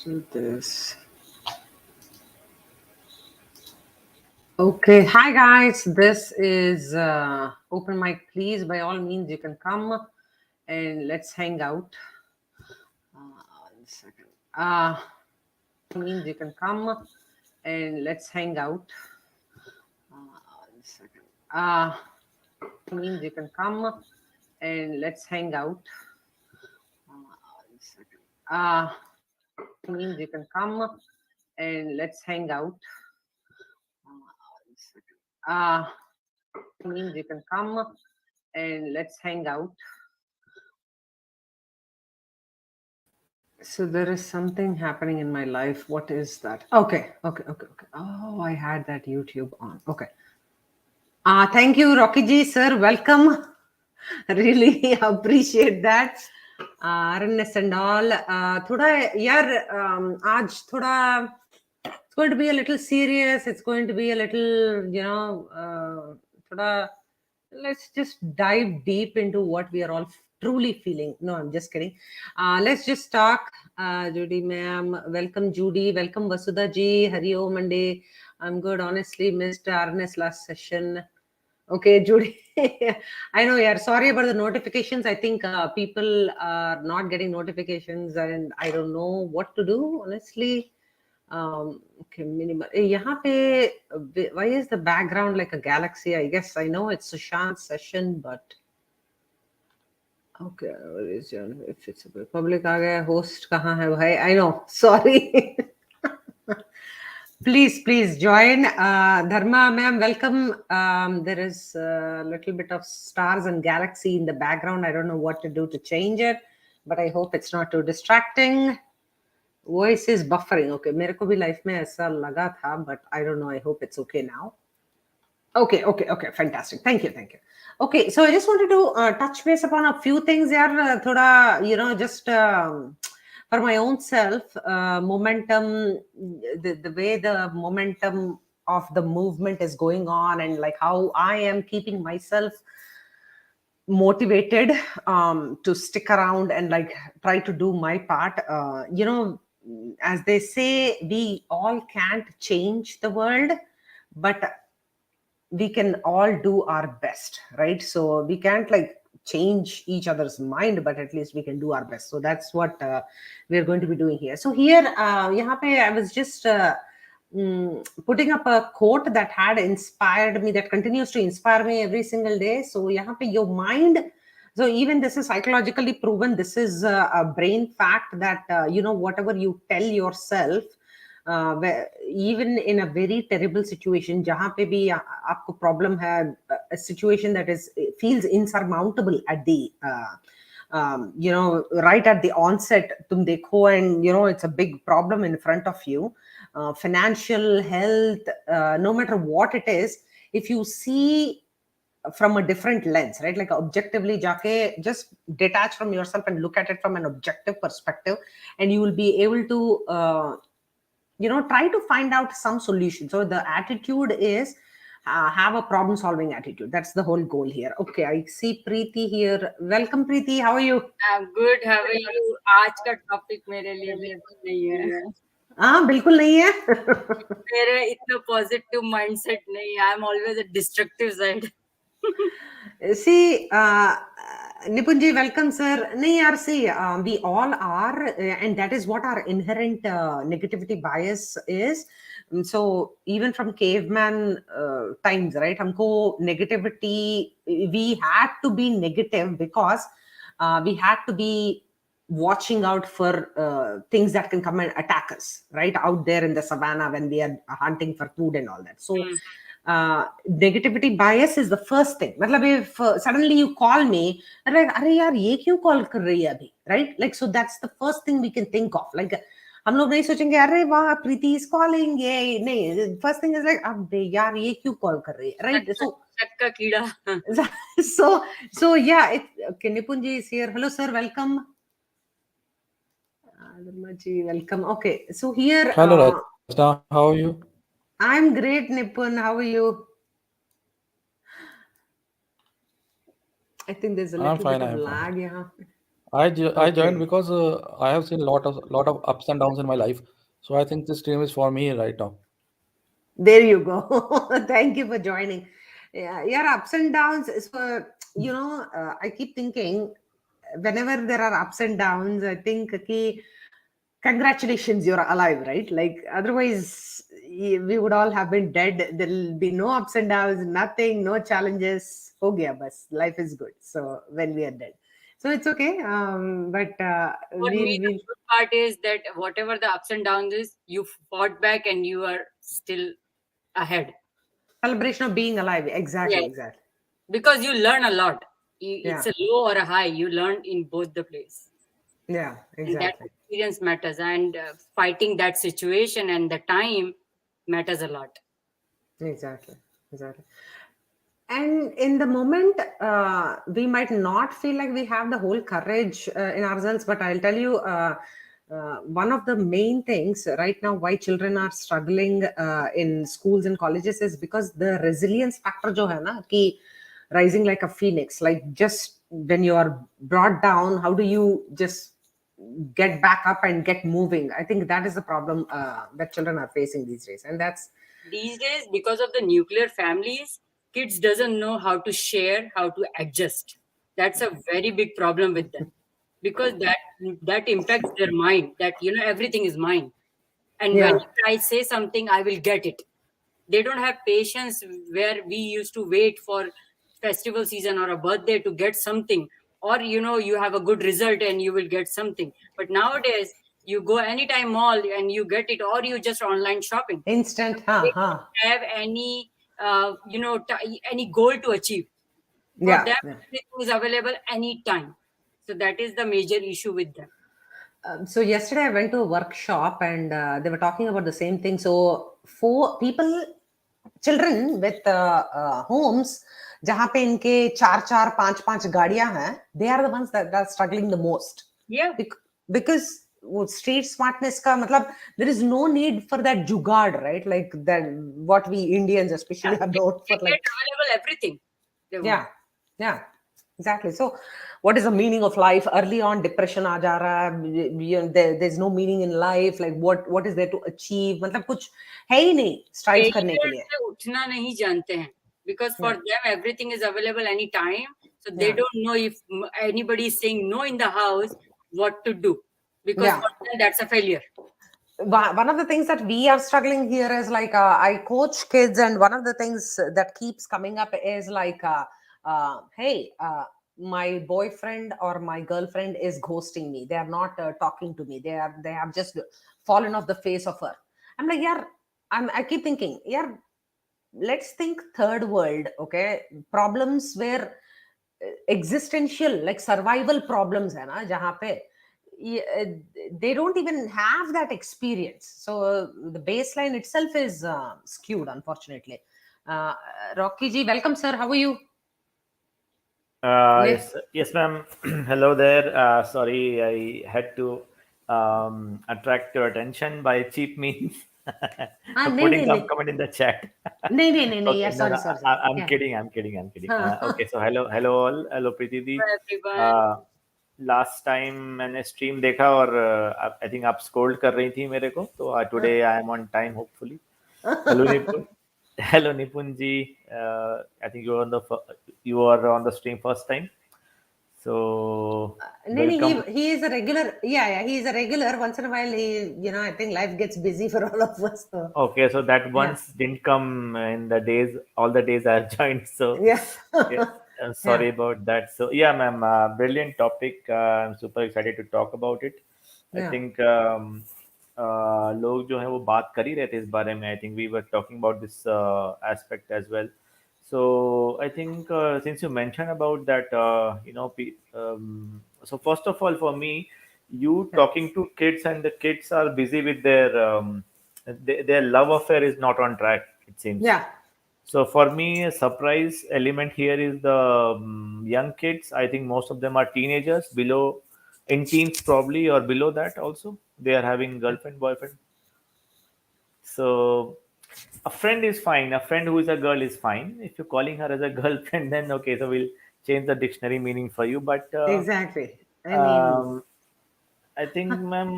do this. Okay, hi guys. This is open mic. Please, by all means, you can come and let's hang out. One second. Means you can come and let's hang out. One second. Means you can come and let's hang out. One second. Means you can come and let's hang out. One second. Means you can come and let's hang out. So there is something happening in my life. What is that? Okay. Oh, I had that YouTube on. Okay. Thank you, Rocky ji, sir. Welcome. Really appreciate that. RNS and all. Thoda, yaar, aaj thoda, it's going to be a little serious. It's going to be a little, thoda, let's just dive deep into what we are all truly feeling. No, I'm just kidding. Let's just talk. Judy ma'am, welcome Judy, welcome Vasudha ji, Hari Om Monday. I'm good, honestly missed RNS last session. Okay, Judy. I know, yeah. Sorry about the notifications. I think people are not getting notifications and I don't know what to do, honestly. Okay, minimal. Why is the background like a galaxy? I guess I know it's Sushant's session, but okay, if it's a public host kahan hai bhai? I know. Sorry. Please join. Dharma ma'am, welcome. There is a little bit of stars and galaxy in the background. I don't know what to do to change it, but I hope it's not too distracting. Voice is buffering. Okay, मेरे को भी life में ऐसा लगा था, but I don't know. I hope it's okay now. Okay, fantastic. Thank you. Okay, so I just wanted to touch base upon a few things here. Thoda, just for my own self, momentum, the way the momentum of the movement is going on, and like how I am keeping myself motivated to stick around and like try to do my part. As they say, we all can't change the world, but we can all do our best, right? So we can't like change each other's mind, but at least we can do our best. So that's what we're going to be doing here. So here, yahan pe I was just putting up a quote that had inspired me, that continues to inspire me every single day. So yahan pe your mind, so even this is psychologically proven, this is a brain fact that whatever you tell yourself, even in a very terrible situation, जहाँ पे भी आपको problem है, a situation that feels insurmountable at the right at the onset, तुम देखो and it's a big problem in front of you, financial, health, no matter what it is, if you see from a different lens, right, like objectively jaake just detach from yourself and look at it from an objective perspective, and you will be able to try to find out some solution. So the attitude is have a problem solving attitude. That's the whole goal here. Okay, I see Preeti here. Welcome Preeti, how are you? I'm good. How are you? आज का topic मेरे लिए बिल्कुल नहीं है. हाँ बिल्कुल नहीं है. मेरे इतना पॉजिटिव माइंडसेट नहीं है. I'm always a destructive side. See, Nipunji, welcome, sir. Nahi, yaar, see, we all are, and that is what our inherent negativity bias is. So even from caveman times, right? Humko negativity, we had to be negative because we had to be watching out for things that can come and attack us, right? Out there in the savannah when we are hunting for food and all that. So negativity bias is the first thing. Matlab, if suddenly you call me, like, "Arey yaar, ye kyun call kar rahi hai abhi?" Right? Like, so that's the first thing we can think of. Like, हम लोग नहीं सोचेंगे, अरे वाह, प्रीति is calling, ये नहीं. First thing is like, अबे यार, ये क्यों call कर रही है, right? So, चक्का कीड़ा. so yeah. Okay, Nipunji is here. Hello, sir. Welcome. Dharmaji, welcome. Okay, so here. Hello, Rachana. How are you? I'm great, Nipun. How are you? I think there's a little bit of lag. Yeah. I joined Okay. because I have seen lot of ups and downs in my life. So I think this stream is for me right now. There you go. Thank you for joining. Yeah, yeah, ups and downs. So, I keep thinking whenever there are ups and downs, I think, okay, congratulations, you're alive, right? Like, otherwise, we would all have been dead. There'll be no ups and downs, nothing, no challenges. Ho gaya, bas. Life is good. So, when we are dead. So, it's okay. But For me, the we'll good part is that whatever the ups and downs is, you fought back and you are still ahead. celebration of being alive. Exactly, Yes, exactly. because you learn a lot. It's Yeah, a low or a high. You learn in both the place, yeah, and that exactly. experience matters. And fighting that situation and the time matters a lot. Exactly, exactly. And in the moment, we might not feel like we have the whole courage in ourselves, but I'll tell you, one of the main things right now why children are struggling in schools and colleges is because the resilience factor jo hai na ki rising like a phoenix, like just when you are brought down, how do you just get back up and get moving? I think that is the problem that children are facing these days, and that's These days, because of the nuclear families, kids doesn't know how to share, how to adjust. That's a very big problem with them, because that impacts their mind. That everything is mine, and yeah. whenever I say something, I will get it. They don't have patience where we used to wait for festival season or a birthday to get something, or you have a good result and you will get something. But nowadays, you go anytime mall and you get it, or you just online shopping. Instant, huh, They huh. don't have any any goal to achieve. For Yeah, them, yeah. everything is available anytime. So that is the major issue with them. So yesterday I went to a workshop and they were talking about the same thing. So for people, children with homes, जहाँ पे इनके चार चार पांच पांच गाड़ियां हैं, they are the ones that are struggling the most. Yeah. Because वो street smartness का मतलब there is no need for that jugaad, right? Like that what we Indians Yeah, especially are known they for, get like available everything they want. yeah, yeah, exactly. So, what is the meaning of life? Early on, depression आ जा रहा है. There's no meaning in life. Like, what is there to achieve? मतलब कुछ है ही नहीं strive करने के Failure लिए. से उठना नहीं जानते हैं, because for Yeah, them everything is available anytime, so they yeah, don't know if anybody is saying no in the house, what to do, because yeah. for them that's a failure. One of the things that we are struggling here is like I coach kids, and one of the things that keeps coming up is like, hey, my boyfriend or my girlfriend is ghosting me. They are not talking to me. They have just fallen off the face of her. I'm like, yeah. I keep thinking, yeah. Let's think third world, okay? Problems where existential, like survival problems hai na, jahan pe they don't even have that experience. So the baseline itself is skewed, unfortunately. uh, Rocky ji, welcome sir, how are you? Ne- Yes, ma'am. Hello there. Sorry, I had to attract your attention by cheap means nahi putting nahi some nahi comment in the chat. nahi nahi nahi nahi, Okay, yeah, no, sorry no, sorry sorry, I'm yeah. kidding. I'm kidding. I'm kidding. Huh. Okay, so hello all. Hello, Preeti di. Everyone. Uh, last time मैंने stream देखा और I think आप scold कर रही थी मेरे को, तो today I am on time hopefully. Hello निपुण. Hello Nipun ji. I think you are on the stream first time. So No, no, welcome. he is a regular. Yeah, yeah, he is a regular. Once in a while, I think life gets busy for all of us. So, Okay, so that yeah, once didn't come in the days, all the days I've joined. So yeah, yeah, I'm yeah, sorry about that. So yeah, ma'am, brilliant topic. I'm super excited to talk about it. I yeah. think लोग जो है वो बात कर ही रहे थे इस बारे में. I think we were talking about this aspect as well. So I think since you mentioned about that, so first of all, for me, you Yeah. talking to kids and the kids are busy with their love affair is not on track, it seems. Yeah, So for me, a surprise element here is the young kids. I think most of them are teenagers, below in teens probably or below that also. They are having girlfriend, boyfriend. So a friend is fine. A friend who is a girl is fine. If you're calling her as a girlfriend, then okay, so we'll change the dictionary meaning for you. But exactly. I mean, Um, I think, ma'am,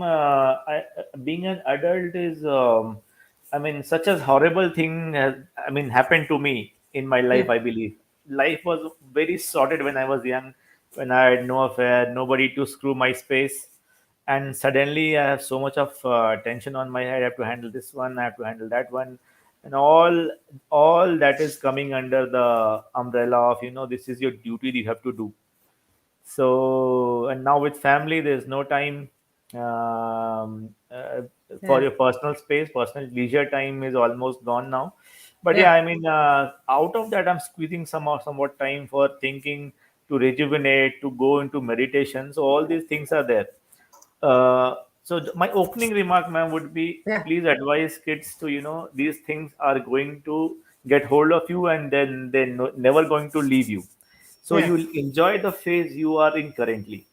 being an adult is, I mean, such a horrible thing has, I mean, happened to me in my life, yeah, I believe. Life was very sorted when I was young, when I had no affair, nobody to screw my space. And suddenly I have so much of tension on my head. I have to handle this one, I have to handle that one. And all that is coming under the umbrella of, this is your duty that you have to do. So, and now with family, there's no time for yeah, your personal space. Personal leisure time is almost gone now. But yeah, yeah, I mean, out of that, I'm squeezing somewhat time for thinking, to rejuvenate, to go into meditation. So all these things are there. My opening remark, ma'am, would be, yeah, please advise kids to, these things are going to get hold of you, and then they're never going to leave you. So yeah, you'll enjoy the phase you are in currently.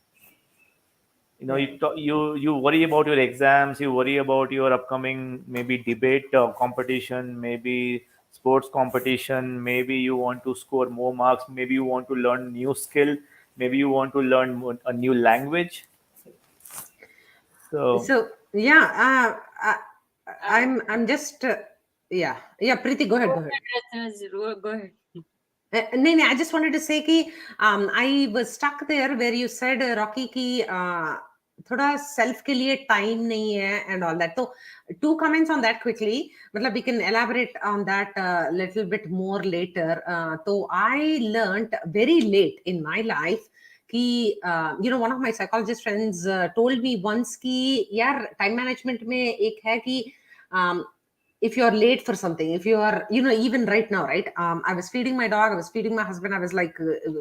yeah. You worry about your exams, you worry about your upcoming maybe debate competition, maybe sports competition, maybe you want to score more marks, maybe you want to learn new skill, maybe you want to learn a new language. So So yeah, Uh, I'm just yeah, yeah. Pretty, go ahead, Go go ahead. ahead, Rachana, go ahead. नहीं नहीं, I just wanted to say कि I was stuck there where you said Rocky कि थोड़ा self के लिए time नहीं है and all that. So two comments on that quickly. मतलब we can elaborate on that a little bit more later. So I learned very late in my life कि one of my psychologist friends told me once कि यार time management में एक है कि um, if you're late for something, if you are, even right now, right, I was feeding my dog, I was feeding my husband, I was like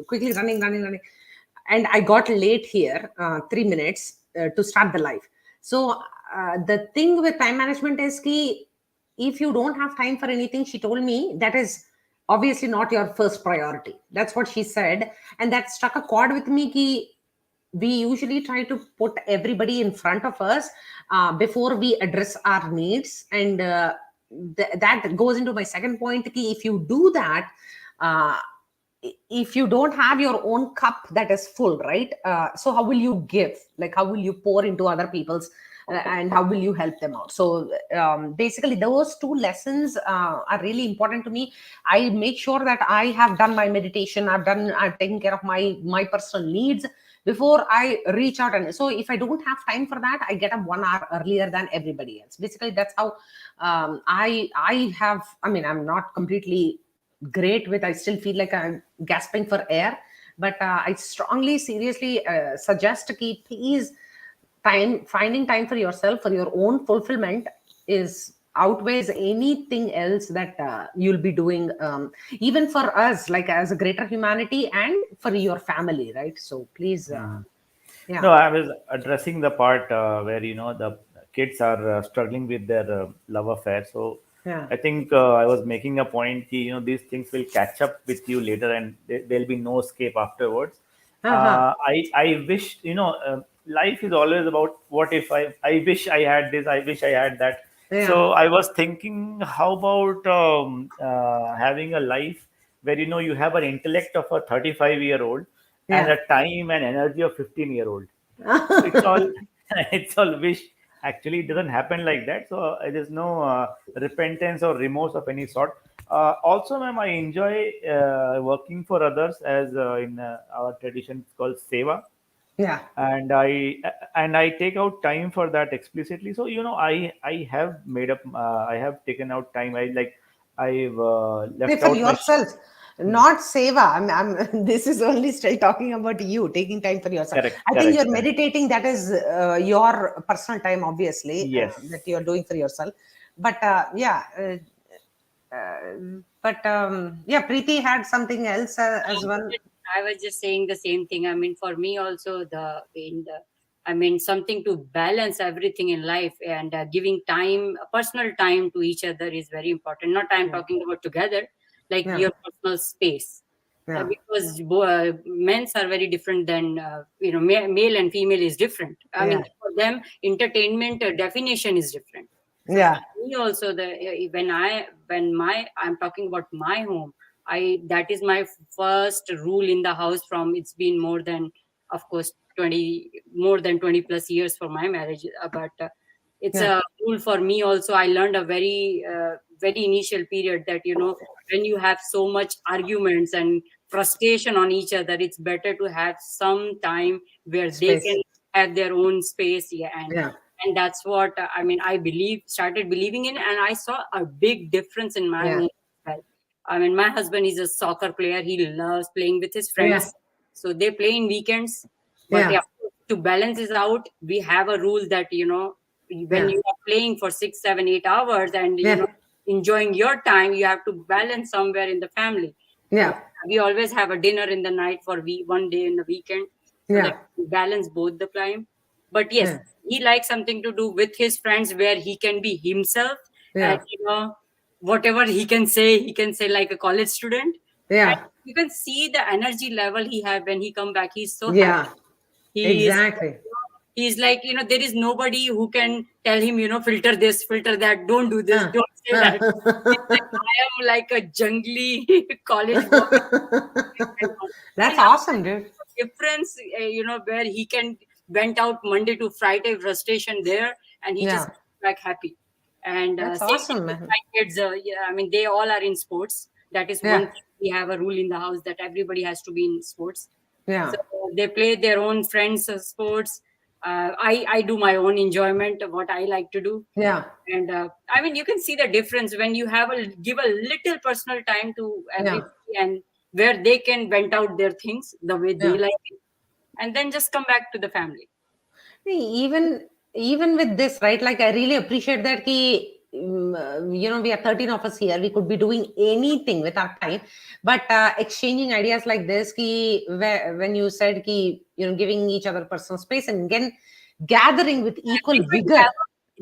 quickly running, and I got late here 3 minutes to start the live. So the thing with time management is ki, if you don't have time for anything, she told me, that is obviously not your first priority. That's what she said, and that struck a chord with me ki we usually try to put everybody in front of us before we address our needs, and that goes into my second point ki if you do that, uh, if you don't have your own cup that is full, right, so how will you give, like how will you pour into other people's, and how will you help them out? So basically those two lessons are really important to me. I make sure that I have done my meditation, I've taken care of my personal needs before I reach out. And so if I don't have time for that, I get up 1 hour earlier than everybody else. Basically that's how I have, I mean, I'm not completely great with, I still feel like I'm gasping for air, but I strongly seriously suggest to keep, please, finding time for yourself, for your own fulfillment, is outweighs anything else that you'll be doing, even for us, like as a greater humanity, and for your family, right? So please, yeah, no, I was addressing the part where the kids are struggling with their love affair. So yeah, I think I was making a point. These things will catch up with you later, and there'll be no escape afterwards. uh-huh. I wish life is always about what if I wish I had this, I wish I had that. Yeah, So I was thinking, how about having a life where you have an intellect of a 35-year-old and yeah. a time and energy of 15-year-old. So it's all it's all wish. Actually, it doesn't happen like that. So there's no repentance or remorse of any sort. Also, ma'am, I enjoy working for others, as in our tradition it's called seva, Yeah. and I take out time for that explicitly. So I have made up. I have taken out time. I've Hey, left for out my. yourself, Hmm. not seva. This is only still talking about you, taking time for yourself. Correct, I think correct, you're correct. meditating. That is your personal time, obviously, that Yes. you're doing for yourself. But yeah, but yeah, Preeti had something else as well. I was just saying the same thing. I mean, for me also, I mean, something to balance everything in life, and giving time, personal time to each other is very important. Not I'm Yeah, talking about together, like yeah, your personal space. yeah, Because men's are very different than male and female is different. I mean, yeah, for them entertainment definition is different. So for yeah, me also, the when my I'm talking about my home, I that is my first rule in the house. From it's been more than, of course, more than 20 plus years for my marriage, but it's Yeah. a rule for me also. I learned a very initial period that, when you have so much arguments and frustration on each other, it's better to have some time where they Space. can have their own space. Yeah, Yeah. and that's what I started believing in, and I saw a big difference in my Yeah. home as well. My husband is a soccer player. He loves playing with his Yeah. friends, so they play in weekends. But Yeah. to balance this out, we have a rule that, when Yeah. you are playing for 6, 7, 8 hours, and Yeah. enjoying your time, you have to balance somewhere in the family. So Yeah. we always have a dinner in the night for one day in the weekend, so that Yeah. we balance both the time. But yes, Yeah. he likes something to do with his friends where he can be himself, and Yeah. whatever he can say like a college student. And Yeah. you can see the energy level he had when he come back. He's so happy. Yeah. He is Exactly. he's like, there is nobody who can tell him, filter this, filter that, don't do this, Huh. don't say that. He's like, I am like a jungly college boy. That's And now awesome, dude. difference, where he can vent out Monday to Friday frustration there, and he just Yeah. comes back happy. And That's same thing awesome, with man. my kids. Yeah, they all are in sports. That is one Yeah. thing. We have a rule in the house that everybody has to be in sports. Yeah. So they play their own friends' sports. I do my own enjoyment of what I like to do. Yeah. And you can see the difference when you give a little personal time to Yeah. everybody, and where they can vent out their things the way they Yeah. like it, and then just come back to the family. Even with this, right? Like, I really appreciate that we are 13 of us here. We could be doing anything with our time, but exchanging ideas like this, when you said giving each other personal space, and again gathering with equal Everybody vigor. have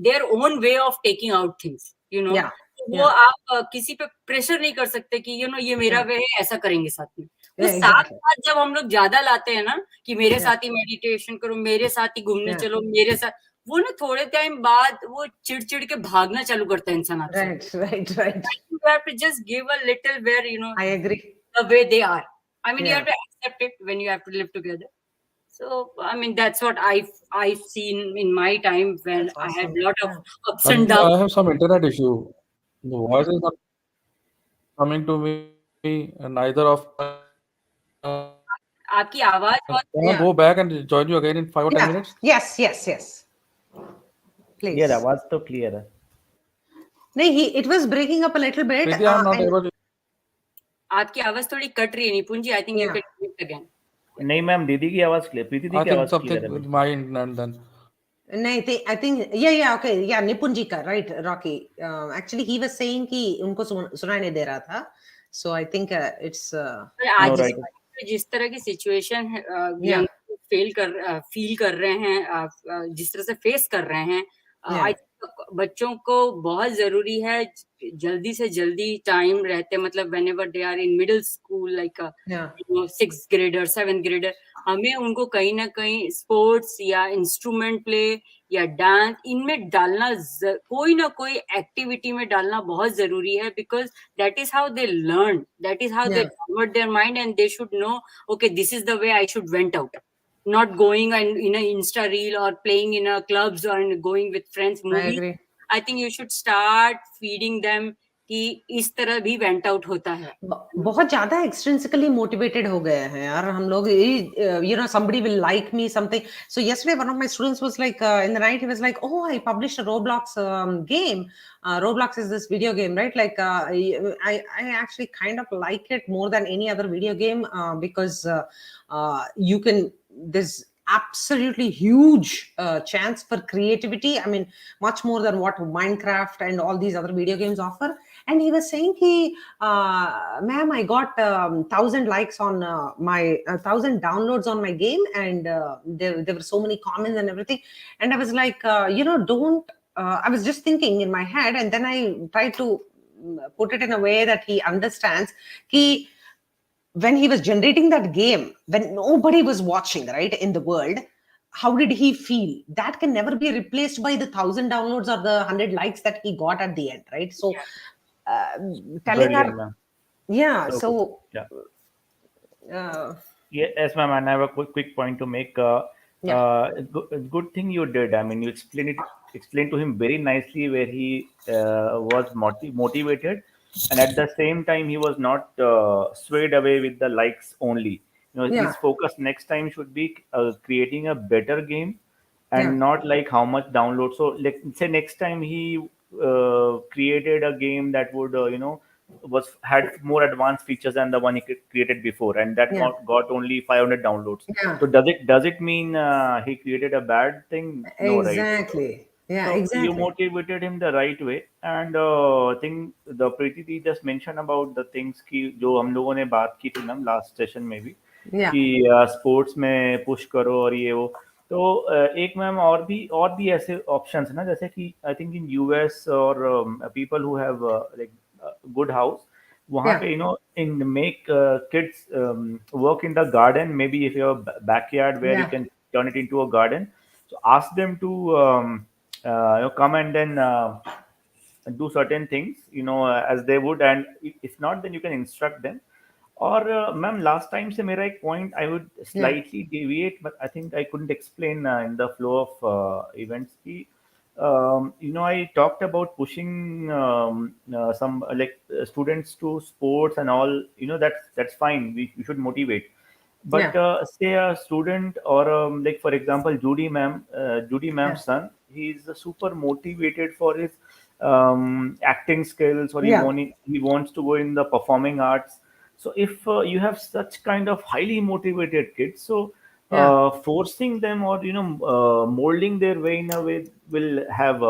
their own way of taking out things. Yeah. तो वो Yeah. आप किसी पे pressure नहीं कर सकते कि ये मेरा Yeah. वे है, ऐसा करेंगे साथ में. वो Yeah. साथ Exactly. साथ जब हम लोग ज्यादा लाते हैं ना कि मेरे Yeah. साथ ही मेडिटेशन करो, मेरे साथ ही घूमने Yeah. चलो, मेरे साथ, वो ना थोड़े टाइम बाद वो चिड़ के भागना चालू करता है इंसान आपसे. Right. Right. Right. You have to just give a little where I agree. the way they are. You Yeah. have to accept it when you have to live together. So that's what I've seen in my time when That's I had awesome. a lot of Yeah. ups and I downs. have some internet issue. The voice is not coming to me, and neither of. आपकी आवाज बहुत Can I Yeah. go back and join you again in 5 or 10 Yeah. minutes? Yes. Yes. Yes. Please. यार आवाज तो clear है. नहीं, it was breaking up a little bit. Preeti, I'm not and able to. आपकी आवाज थोड़ी cut रही है निपुण जी. I think you Yeah. can do it again. नहीं मैम, दीदी की आवाज क्लियर, प्रीति दी I की think आवाज क्लियर something है with बिल्कुल. my internet then. no, I think yeah, okay, yeah, Nipunji ka, right, Rocky. Actually, he was saying कि उनको सुनाई नहीं दे रहा था. So I think it's पर आज No, इस right. वक्त जिस तरह की सिचुएशन है, Yeah. फील कर रहे हैं, जिस तरह से फेस कर रहे हैं, Yeah. आई बच्चों को बहुत जरूरी है जल्दी से जल्दी टाइम रहते, मतलब whenever they are in middle school, like yeah. 6th grader 7th grader, हमें उनको कहीं ना कहीं स्पोर्ट्स या इंस्ट्रूमेंट प्ले या डांस इनमें डालना, कोई ना कोई एक्टिविटी में डालना बहुत जरूरी है, because that is how they learn, that is how they Yeah. Divert their mind, and they should know okay, this is the way I should vent out, not going and in a insta reel or playing in a clubs or going with friends I movies. agree. I think you should start feeding them कि इस तरह भी went out होता है. बहुत ज्यादा एक्सट्रिंसिकली motivated हो गए हैं यार हम लोग. somebody will like me something. So yesterday one of my students was like, in the night he was like, oh, I published a Roblox game. Roblox is this video game, right? Like I actually kind of like it more than any other video game, because you can, there's absolutely huge chance for creativity. I mean, much more than what Minecraft and all these other video games offer. And he was saying, ma'am, I got 1,000 likes on my 1,000 downloads on my game, and there were so many comments and everything. And I was like, don't. I was just thinking in my head, and then I tried to put it in a way that he understands. When he was generating that game, when nobody was watching, right, in the world, how did he feel? That can never be replaced by the 1,000 downloads or the 100 likes that he got at the end, right? So telling Brilliant, her, ma'am. yeah, So so Yeah. uh, Yes, ma'am, and I have a quick point to make. Yeah. Good thing you did. I mean, you explained to him very nicely where he was motivated, and at the same time he was not swayed away with the likes only. You know, Yeah. his focus next time should be creating a better game, Yeah. and not like how much download. So, like, say next time he created a game that would was had more advanced features than the one he created before, and that Yeah. got only 500 downloads. Yeah. So does it mean he created a bad thing? No, right? Exactly. Yeah. So you Exactly. motivated him the right way, and I think the Preeti ji just mentioned about the things कि जो हम लोगों ने बात की थी ना last session में भी Yeah. कि स्पोर्ट्स में पुश करो और ये वो तो एक मैम और भी ऐसे ऑप्शंस है ना जैसे कि आई थिंक इन यूएस और people who have like good house वहाँ Yeah. पे in make kids work in the garden maybe if your backyard where you Yeah. Can turn it into a garden so ask them to come and then do certain things as they would, and if not then you can instruct them. और ma'am last time से मेरा एक point I would Yeah. Slightly deviate but I think I couldn't explain in the flow of events की I talked about pushing some like students to sports and all. That's fine. We should motivate. But Yeah. say a student or like for example Judy Yeah. ma'am's son, he's super motivated for his acting skills, or Yeah. he wants to go in the performing arts. So if you have such kind of highly motivated kids, so Yeah. forcing them or molding their way in a way will have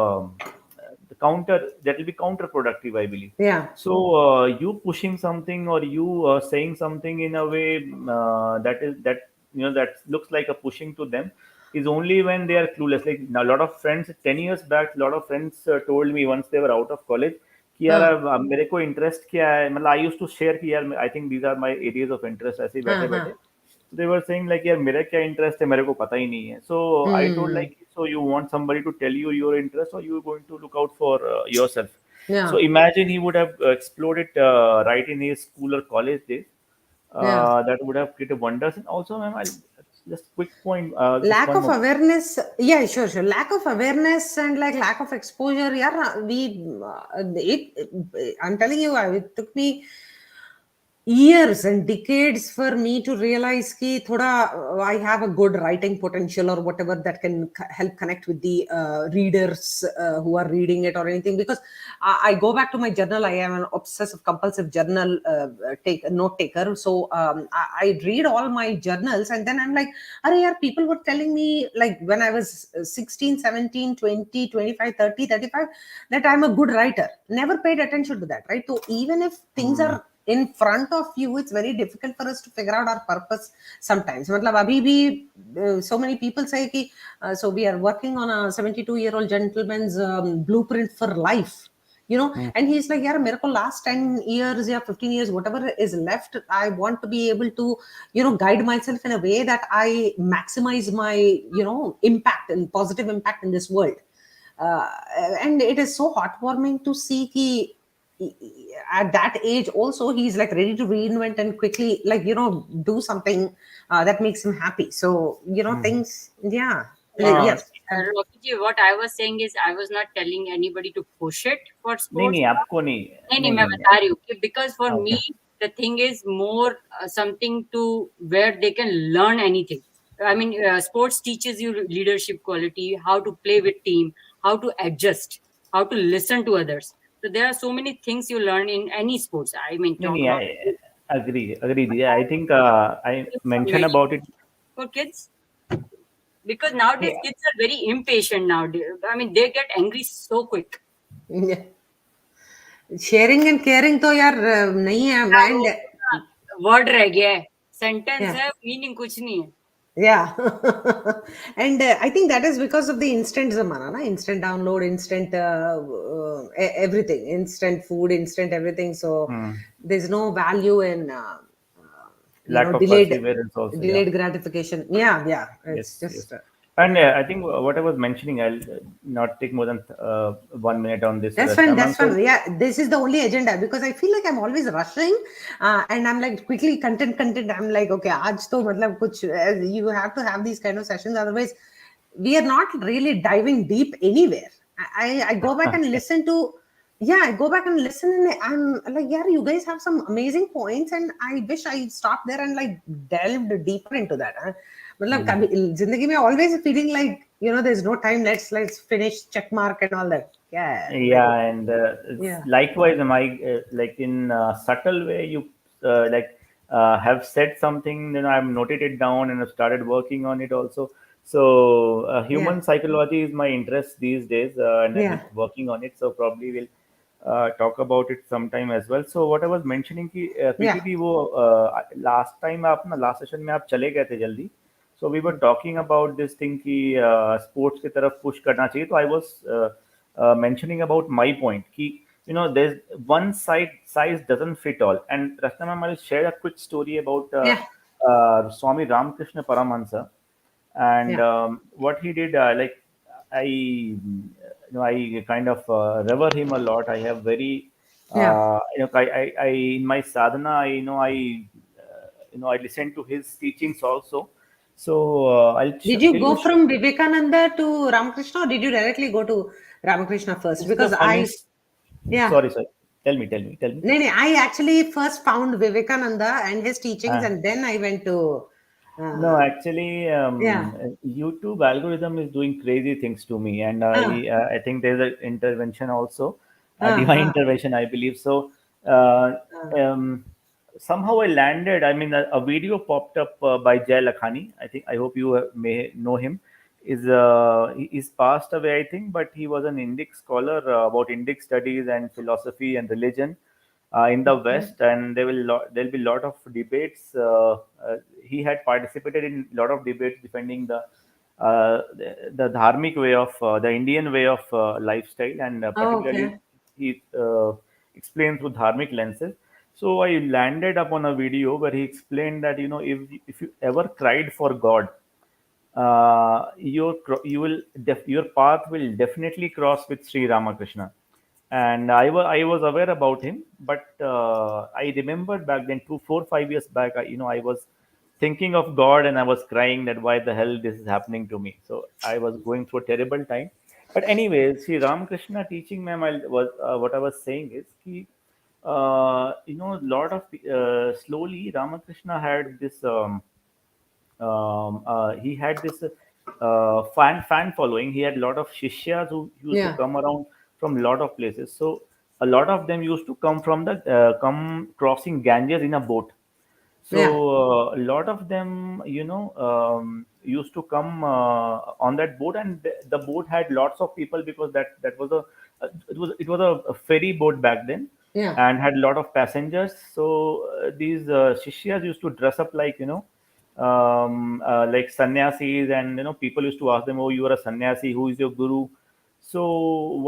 the counter that will be counterproductive, I believe. Yeah. So you pushing something or you saying something in a way that looks like a pushing to them is only when they are clueless. Like a lot of friends 10 years back, a lot of friends told me once they were out of college कि यार मेरे को interest क्या है, मतलब I used to share कि यार I think these are my areas of interest, ऐसे ही बैठे Uh-huh. बैठे they were saying like यार मेरा क्या इंटरेस्ट है मेरे को पता ही नहीं है. So I told Hmm. like, so you want somebody to tell you your interest, or you are going to look out for yourself. So Yeah. imagine he would have explored it right in his school or college days. Yeah. That would have created wonders. And also, ma'am, I'll just quick point, just Lack one of more. awareness. Yeah, sure, sure. Lack of awareness and like lack of exposure. Yeah, I'm telling you, it took me years and decades for me to realize ki thoda I have a good writing potential or whatever that can help connect with the readers who are reading it or anything, because I go back to my journal. I am an obsessive compulsive journal note taker. So I read all my journals and then I'm like, are yaar, people were telling me like when I was 16, 17, 20, 25, 30, 35 that I'm a good writer. Never paid attention to that, right? So even if things Hmm. are in front of you, it's very difficult for us to figure out our purpose sometimes. मतलब अभी भी so many people say कि so we are working on a 72-year-old gentleman's blueprint for life, and he's like, यार मेरे को last 10 years या 15 years whatever is left, I want to be able to guide myself in a way that I maximize my impact and positive impact in this world. uh, and it is so heartwarming to see कि at that age also he's like ready to reinvent and quickly like do something that makes him happy. So Hmm. things, yeah. Uh, Yes. Rocky ji, what I was saying is I was not telling anybody to push it for नहीं sports. नहीं आपको नहीं. नहीं नहीं नहीं मैं नहीं. बता रही हूँ कि because for me Okay. the thing is more something to where they can learn anything. I mean, sports teaches you leadership quality, how to play with team, how to adjust, how to listen to others. So there are so many things you learn in any sports. I mean, नहीं talk नहीं, about agree दिया. I think I mentioned very about it. for kids, because nowadays Yeah. kids are very impatient nowadays. I mean, they get angry so quick. Yeah. Sharing and caring तो यार नहीं है. And word रह गया है, sentence yeah. है, meaning कुछ नहीं है. Yeah. And I think that is because of the instant zamana, na? Instant download, instant everything, instant food, instant everything. So Hmm. there's no value in Lack of delayed perseverance also, yeah. delayed gratification. Yeah, yeah. It's Yes, just yes. And I think what I was mentioning, I'll not take more than 1 minute on this, That's fine. Rachana That's ma'am. fine. So Yeah, this is the only agenda because I feel like I'm always rushing, and I'm like quickly content. I'm like, okay, आज तो मतलब कुछ you have to have these kind of sessions. Otherwise, we are not really diving deep anywhere. I go back and listen to, yeah, I go back and listen, and I'm like, yeah, you guys have some amazing points, and I wish I stopped there and like delved deeper into that. मतलब कभी जिंदगी में always feeling like, there's no time. Let's finish check mark and all that. Yeah, like, yeah, and yeah, likewise, am I like in subtle way you like have said something, I've noted it down and I've started working on it also. So yeah, human psychology is my interest these days, and I'm yeah, working on it. So probably we'll talk about it sometime as well. So what I was mentioning कि yeah, PPP वो last time आप ना last session में आप चले गए थे जल्दी. So we were talking about this thing कि sports की तरफ push करना चाहिए. So I was mentioning about my point कि there's one size doesn't fit all. And Rachna ma'am, I'll share a quick story about yeah, Swami Ramakrishna Paramahansa. And yeah, what he did, like I kind of revere him a lot. I have very yeah. I in my sadhana, I listen to his teachings also. So Did you tell go you from Vivekananda to Ramakrishna, or did you directly go to Ramakrishna first? this is the Because I, funniest. yeah, Sorry, sorry. Tell me. no, no, I actually first found Vivekananda and his teachings, Uh, and then I went to, No, uh, actually, yeah, YouTube algorithm is doing crazy things to me, and uh, I think there's an intervention also, divine uh, intervention, I believe. So uh, uh, um, somehow I landed. I mean, a video popped up by Jay Lakhani. I hope you may know him. He's passed away, I think, but he was an Indic scholar about Indic studies and philosophy and religion in the okay. West, and there'll be a lot of debates. He had participated in a lot of debates defending the dharmic way of the Indian way of lifestyle, and Oh, particularly okay. he explained through dharmic lenses. So I landed up on a video where he explained that if you ever cried for God, your path will definitely cross with Sri Ramakrishna. And I was aware about him, but I remembered back then, 4 5 years back, I was thinking of God and I was crying that why the hell this is happening to me. So I was going through a terrible time. But anyways, Sri Ramakrishna teaching, ma'am, what I was saying is he, lot of slowly Ramakrishna had this. He had this fan following. He had a lot of shishyas who used to Yeah, come around from a lot of places. So a lot of them used to come from the come crossing Ganges in a boat. yeah, So a lot of them, used to come on that boat, and the boat had lots of people because that was it was a ferry boat back then, yeah, and had a lot of passengers. So these shishyas used to dress up like like sannyasis, and people used to ask them, "Oh, you are a sannyasi. Who is your guru?" So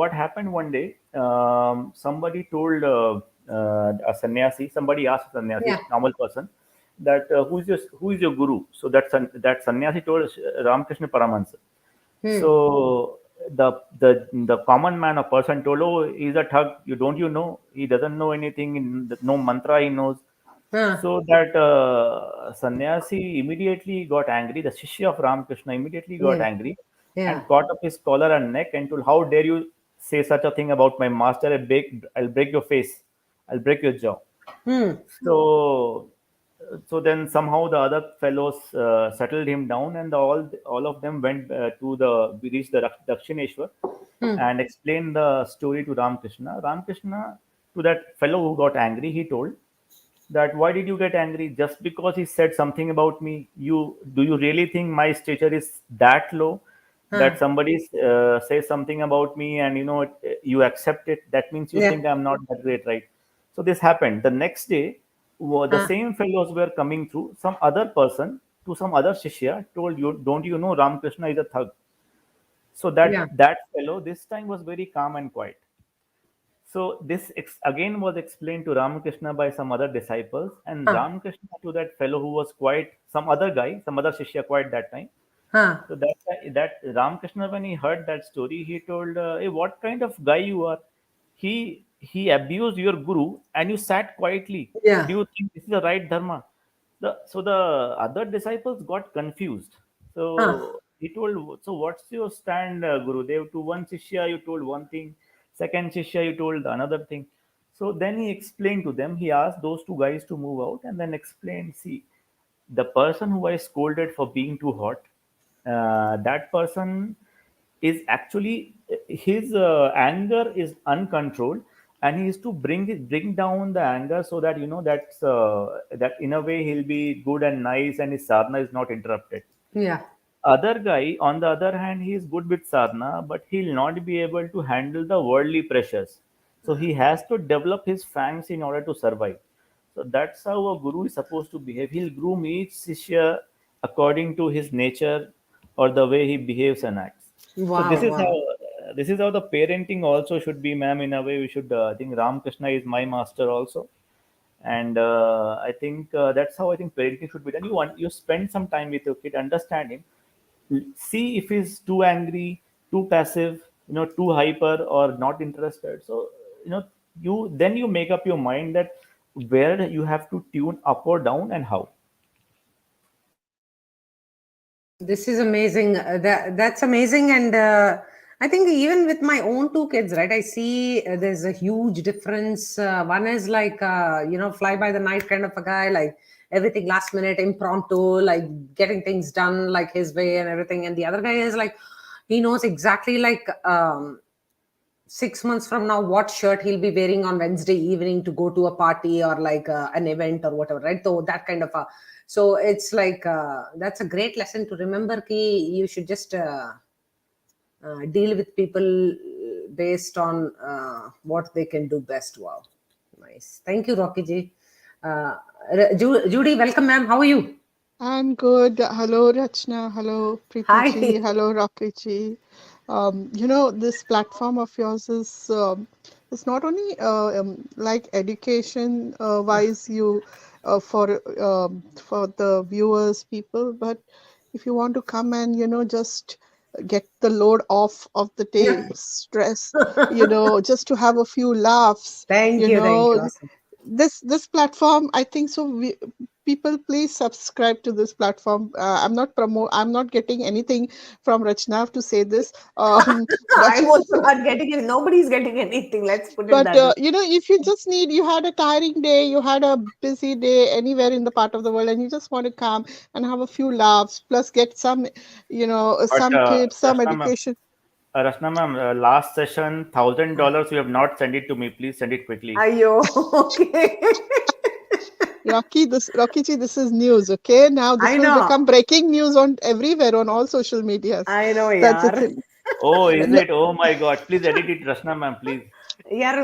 what happened one day? Somebody told a sannyasi. Somebody asked a sannyasi, yeah. normal person, that who is your guru? So that sannyasi told Ramakrishna Paramahansa. Hmm. So the common man or person told, "Oh, he's a thug. You know? He doesn't know anything. No mantra he knows." Uh, So that sannyasi immediately got angry. The Shishya of Ramakrishna immediately got yeah, angry and yeah. caught up his collar and neck and told, "How dare you say such a thing about my master? I'll break your face. I'll break your jaw." Hmm. So then somehow the other fellows settled him down, and all of them went to the we reached the Dakshineshwar Hmm. and explained the story to Ramakrishna. Ramakrishna, to that fellow who got angry, he told that, "Why did you get angry? Just because he said something about me? You really think my stature is that low that Uh, somebody says something about me, and you accept it? That means you yeah. think I'm not that great, right?" So this happened. The next day, the Uh, same fellows were coming through. Some other person to some other shishya told, "You don't you know Ramakrishna is a thug?" So yeah. that fellow this time was very calm and quiet. So this again was explained to Ramakrishna by some other disciples, and Uh, Ramakrishna to that fellow who was quite some other guy, some other shishya quiet that time. Huh. So that Ramakrishna, when he heard that story, he told, "Hey, what kind of guy you are? He abused your guru, and you sat quietly. Yeah. Do you think this is the right dharma?" So the other disciples got confused. Huh. So he told, "So what's your stand, Gurudev? To one shishya, you told one thing. Second shishya, you told another thing." So then he explained to them. He asked those two guys to move out, and then explained, "See, the person who I scolded for being too hot, that person is actually his anger is uncontrolled, and he is to bring down the anger so that that in a way he'll be good and nice and his sadhana is not interrupted. Yeah. Other guy, on the other hand, he is good with sadhana, but he'll not be able to handle the worldly pressures. So he has to develop his fangs in order to survive. So that's how a guru is supposed to behave. He'll groom each shishya according to his nature or the way he behaves and acts. So Wow. Wow. this is how the parenting also should be, ma'am. In a way, we should. I think Ram Krishna is my master also, and I think that's how I think parenting should be done. You spend some time with your kid, understand him, see if he's too angry, too passive, too hyper or not interested. So you make up your mind that where you have to tune up or down and how. This is amazing. That's amazing, and I think even with my own two kids, right? I see there's a huge difference. One is like fly by the night kind of a guy, like everything last minute, impromptu, like getting things done like his way and everything. And the other guy is like he knows exactly like 6 months from now what shirt he'll be wearing on Wednesday evening to go to a party or like an event or whatever, right? So that kind of a, so it's like that's a great lesson to remember ki you should just deal with people based on what they can do best. Wow, nice. Thank you, Rocky ji. uh, Judy, welcome, ma'am. How are you? I'm good. Hello, Rachna. Hello, Preeti ji. Hi. Hello, Rocky ji. This platform of yours is it's not only like education wise you for the viewers people, but if you want to come and just get the load off of the day, stress, just to have a few laughs, Thank you you, thank you. know, Awesome. this platform, I think so. People, please subscribe to this platform. I'm not getting anything from Rachna to say this, but I'm also not getting it. Nobody's getting anything. Let's put it but that way. if you just need, you had a tiring day, you had a busy day anywhere in the part of the world, and you just want to come and have a few laughs, plus get some, But some tips, some Rashna ma'am, education. last session, $1,000 you have not sent it to me. Please send it quickly. Ayo, okay. Rocky ji, this is news, okay? Now this I will know. become breaking news on everywhere on all social medias. I know, That's the yaar. thing. Oh, is No, it? Oh my God! Please edit it, Rashna ma'am, please. यार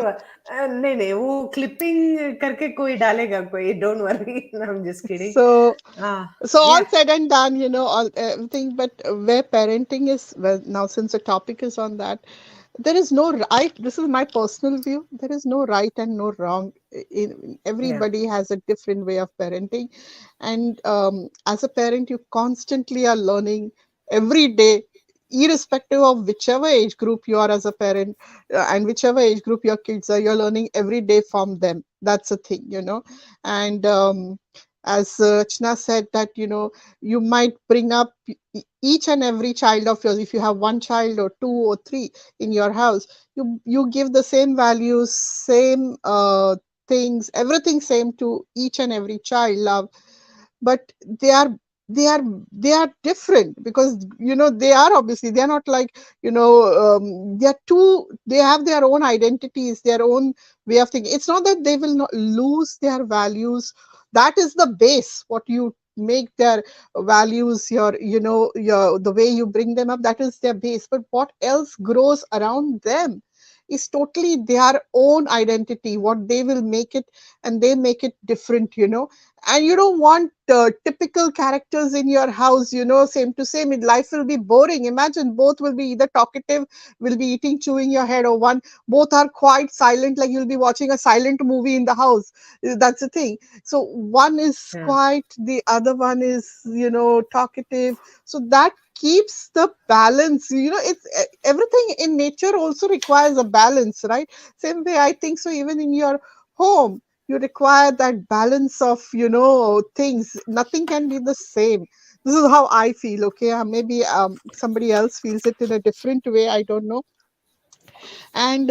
नहीं नहीं वो clipping करके कोई डालेगा कोई, don't worry, I am just kidding. so all Yeah. said and done, all everything, but where parenting is, well, now since the topic is on that, there is no right. This is my personal view. There is no right and no wrong. Yeah. Everybody has a different way of parenting, and as a parent, you constantly are learning every day, irrespective of whichever age group you are as a parent, and whichever age group your kids are, you're learning every day from them. That's a thing, and as Chna said that you might bring up each and every child of yours. If you have one child or two or three in your house, you give the same values, same things, everything same to each and every child, love, but they are they are different, because they are, obviously they are not like, they are two, they have their own identities, their own way of thinking. It's not that they will not lose their values. That is the base, what you make their values, your the way you bring them up, that is their base. But what else grows around them is totally their own identity, what they will make it, and they make it different, and you don't want typical characters in your house, same to same. Life will be boring. Imagine both will be either talkative, will be eating, chewing your head, or one, both are quite silent, like you'll be watching a silent movie in the house. That's the thing. So one is Yeah. quiet, the other one is, talkative. So that keeps the balance. It's everything in nature also requires a balance, right? Same way, I think so even in your home you require that balance of things. Nothing can be the same. This is how I feel. Okay, maybe somebody else feels it in a different way, I don't know. And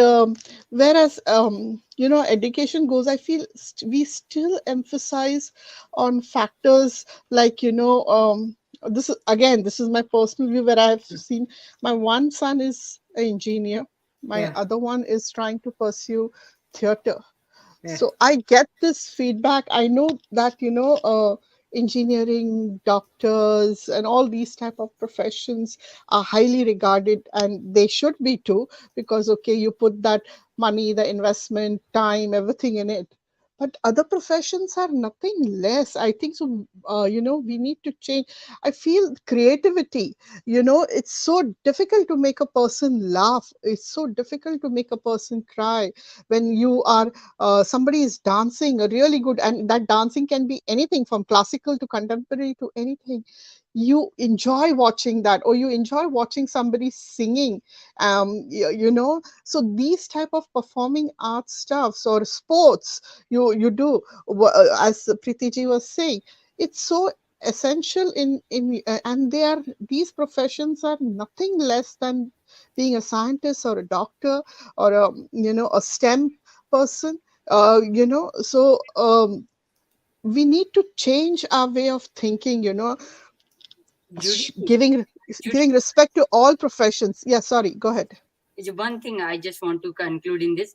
whereas education goes, I feel we still emphasize on factors like this is, again, this is my personal view, where I've seen my one son is an engineer, my Yeah. other one is trying to pursue theater. Yeah. So I get this feedback. I know that engineering, doctors, and all these type of professions are highly regarded, and they should be too, because okay, you put that money, the investment, time, everything in it. But other professions are nothing less, I think so. We need to change. I feel creativity, it's so difficult to make a person laugh, it's so difficult to make a person cry. When you are somebody is dancing a really good, and that dancing can be anything from classical to contemporary to anything, you enjoy watching that, or you enjoy watching somebody singing. So these type of performing art stuffs or sports, you do, as Preeti ji was saying, it's so essential and these professions are nothing less than being a scientist or a doctor or a STEM person. We need to change our way of thinking, Judy, giving Judy, giving respect to all professions. Yeah, sorry, go ahead. is one thing I just want to conclude in this.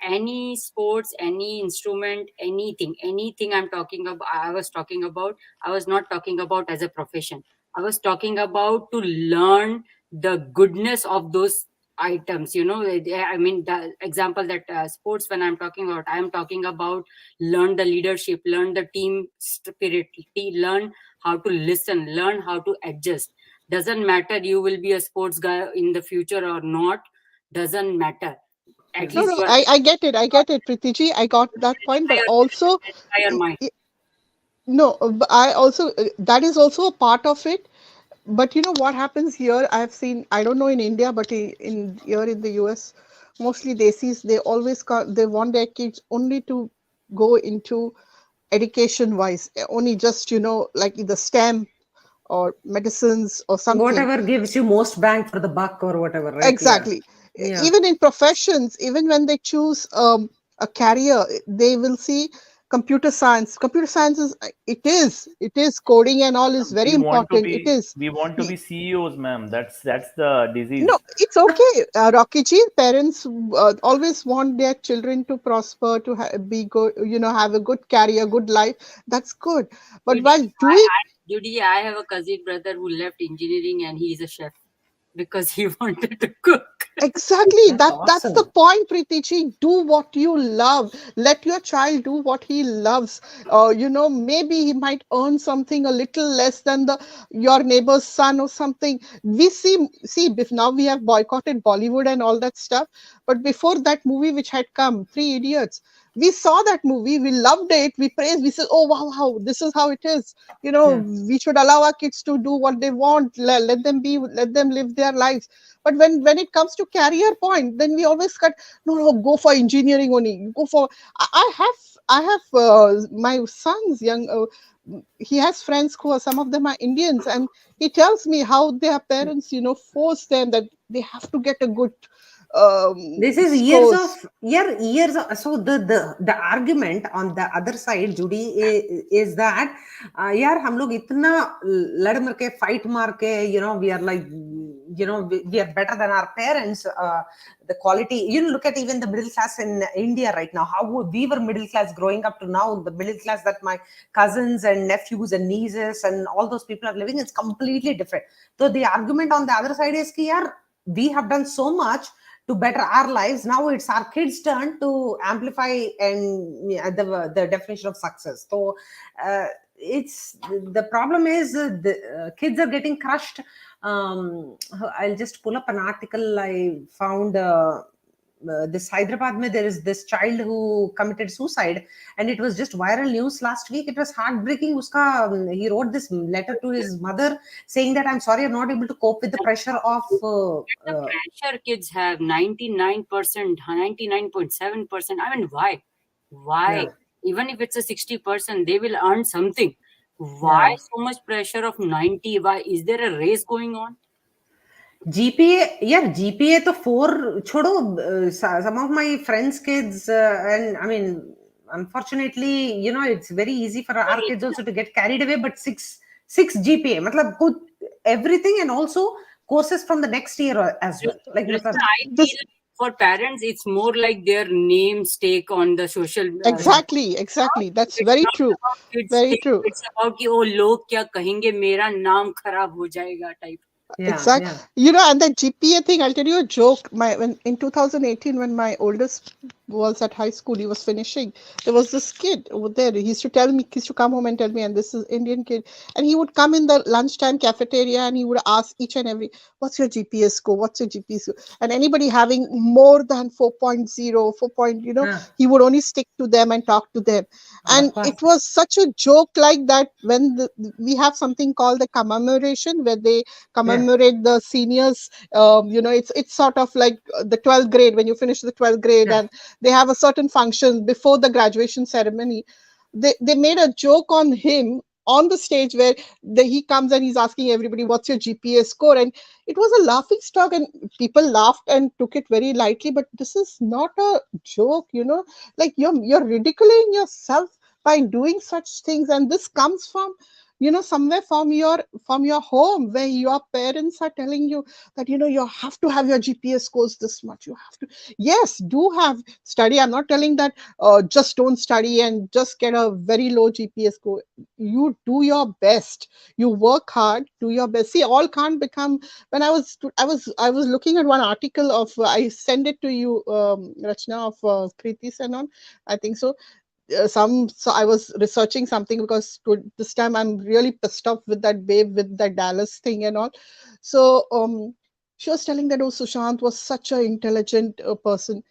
Any sports, any instrument, anything I'm talking about, I was not talking about as a profession. I was talking about to learn the goodness of those items. I mean, the example that sports, when I'm talking about, I'm talking about learn the leadership, learn the team spirit, learn how to listen, learn how to adjust. Doesn't matter you will be a sports guy in the future or not, doesn't matter. At No, least no, you are I get it, Pritiji. I got that point, but also, entire mind. no, I also, that is also a part of it. But you know what happens here? I've seen, I don't know in India, but in here in the US, mostly desis, they always they want their kids only to go into education wise, only just, like either STEM or medicines or something. Whatever gives you most bang for the buck or whatever, right? Yeah. Exactly. Yeah. Even in professions, even when they choose a career, they will see computer science. Computer science is, it is coding and all is very We want to important. It be is. we want to Y- be CEOs, ma'am. That's the No, disease. it's okay. Rocky ji, parents always want their children to prosper, to be good, have a good career, good life. That's good. But Judy, while doing I have a cousin brother who left engineering and he is a chef because he wanted to cook. exactly, That's that's the awesome. point, Pritichi. Do what you love. Let your child do what he loves. Maybe he might earn something a little less than the your neighbor's son or something. We see if now we have boycotted Bollywood and all that stuff. But before that movie which had come, Three Idiots, we saw that movie, we loved it, we praised, we said, oh wow, this is how it is. Yeah. We should allow our kids to do what they want. Let them live their lives. But when it comes to career point, then we always cut. No, go for engineering only. Go for. I have my son's young. He has friends who are, some of them are Indians, and he tells me how their parents, force them that they have to get a good This is years of scores. years of, so the argument on the other side, Judy, is that यार हम लोग इतना लड़ मर के fight मार के, we are like, we are better than our parents. The quality, look at even the middle class in India right now, how we were middle class growing up to now. The middle class that my cousins and nephews and nieces and all those people are living, it's completely different. So the argument on the other side is कि यार we have done so much to better our lives. Now it's our kids' turn to amplify and the definition of success. So it's the problem is the kids are getting crushed. I'll just pull up an article I found. this Hyderabad mein, there is this child who committed suicide, and it was just viral news last week. It was heartbreaking. He wrote this letter to his mother saying that I'm sorry, I'm not able to cope with the pressure of. The pressure kids have 99%, 99.7%. I mean, why? Why? Yeah. Even if it's a 60%, they will earn something. Why Yeah. so much pressure of 90? Why? Is there a race going on? GPA, yeah, GPA to 4, chodo, some of my friends' kids, and I mean, unfortunately, it's very easy for our kids also to get carried away, but six GPA, matlab, everything, and also courses from the next year as well. Like, Rachana, matlab, I feel for parents, it's more like their names take on the social. Exactly. That's It's very not true. about kids Very thing. true. It's about कि वो लोग क्या कहेंगे मेरा नाम खराब हो जाएगा type. yeah, Exact. yeah, And that GPA thing, I'll tell you a joke. When in 2018, when my oldest was at high school, he was finishing. There was this kid over there. He used to tell me, he used to come home and tell me, and this is Indian kid, and he would come in the lunchtime cafeteria and he would ask each and every, "What's your GPA score? What's your GPA score?" And anybody having more than 4.0, 4 point, yeah. he would only stick to them and talk to them. And Adappa. it was such a joke like that when we have something called the commemoration where they Yeah, commemorate the seniors. It's sort of like the 12th grade when you finish the 12th grade, yeah. and they have a certain function before the graduation ceremony. They made a joke on him on the stage where he comes and he's asking everybody, "What's your GPA score?" And it was a laughing stock, and people laughed and took it very lightly. But this is not a joke, like you're ridiculing yourself by doing such things. And this comes from somewhere from your home, where your parents are telling you that you have to have your GPA scores this much. You have to, yes, do have study. I'm not telling that just don't study and just get a very low GPA score. You do your best, you work hard, do your best. See, all can't become. When I was looking at one article of, I send it to you, Rachana, of Kriti Senon, I think so. So I was researching something because this time I'm really pissed off with that babe with that Dallas thing and all. So she was telling that, oh, Sushant was such an intelligent person.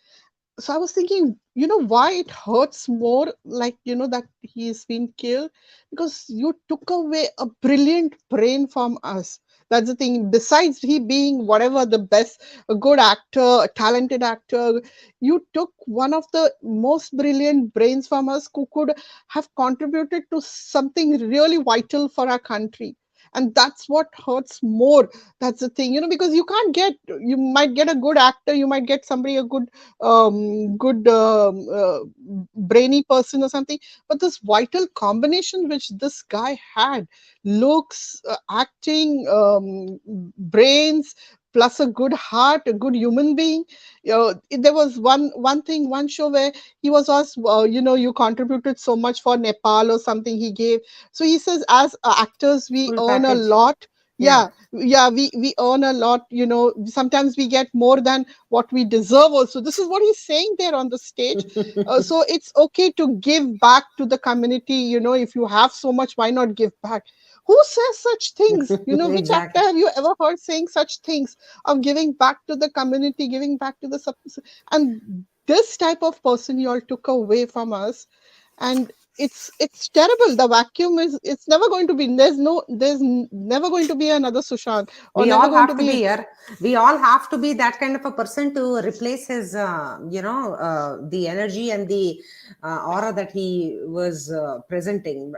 So I was thinking, why it hurts more, like, that he's been killed, because you took away a brilliant brain from us. That's the thing. Besides he being whatever the best, a good actor, a talented actor, you took one of the most brilliant brains from us who could have contributed to something really vital for our country. And that's what hurts more. That's the thing, because you might get a good actor, you might get somebody, a good brainy person or something, but this vital combination which this guy had, looks, acting, brains, plus a good heart, a good human being. There was one show where he was asked, you contributed so much for Nepal or something, he gave. So he says, as actors we Full earn a package. lot. Yeah. Yeah, we earn a lot. Sometimes we get more than what we deserve also. This is what he's saying there on the stage. So it's okay to give back to the community. If you have so much, why not give back? Who says such things? Which actor Exactly. have you ever heard saying such things of giving back to the community, giving back to the and this type of person you all took away from us. And it's terrible. The vacuum is, it's never going to be, never going to be another Sushant, or We never all going have to to be be. here. We all have to be that kind of a person to replace his, the energy and the aura that he was presenting.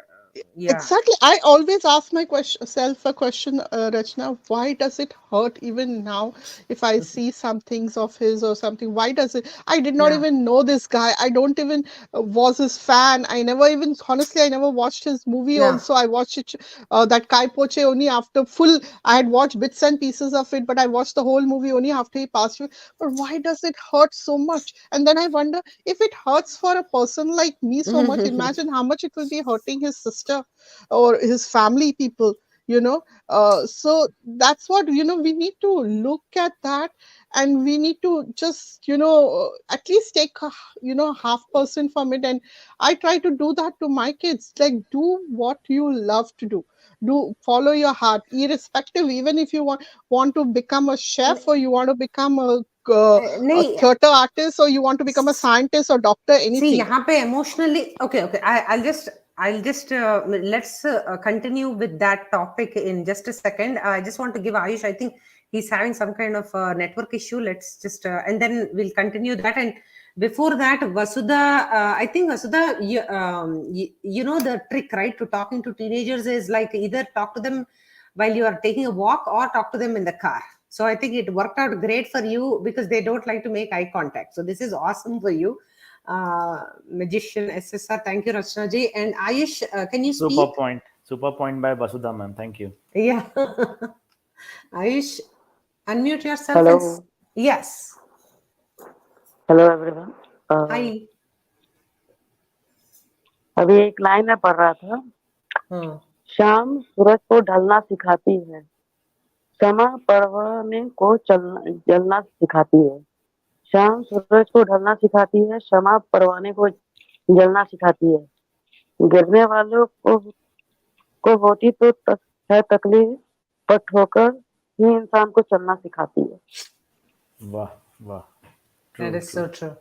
Yeah. Exactly. I always ask my self a question, Rachna. Why does it hurt even now if I see some things of his or something? Why does it? I did not Yeah. even know this guy. I don't even was his fan. I never even, honestly, I never watched his movie. Yeah. Also, I watched it, that Kai Poche, only after full. I had watched bits and pieces of it, but I watched the whole movie only after he passed away. But why does it hurt so much? And then I wonder, if it hurts for a person like me so much, imagine how much it will be hurting his sister or his family people. So that's what, we need to look at that. And we need to just, at least take half percent from it. And I try to do that to my kids, like, do what you love to do, follow your heart, irrespective. Even if you want to become a chef, or you want to become a a नहीं, theater artist, or you want to become a scientist or doctor, see, anything. यहाँ पे emotionally, okay. I'll just let's continue with that topic in just a second. I just want to give Ayush. I think he's having some kind of network issue. Let's just and then we'll continue that. And before that, Vasudha, I think Vasudha, you know the trick, right? To talking to teenagers is like either talk to them while you are taking a walk or talk to them in the car. So I think it worked out great for you because they don't like to make eye contact. So this is awesome for you. Magician SSR, thank you, Rachana ji. And Ayush, can you speak? Super point by Vasudha ma'am. Thank you. Yeah. Ayush, unmute yourself. Hello. Yes. Hello everyone. Hi. अभी एक line में पढ़ रहा था, Hmm. शाम सूरज को ढलना सिखाती है, क्षमा परवाने को जलना सिखाती है। शाम सूरज को ढलना सिखाती है, क्षमा परवाने को जलना सिखाती है। गिरने वालों को होती तो है तकलीफ, पर ठोकर ही इंसान को चलना सिखाती है। Wow, wow. That is so true.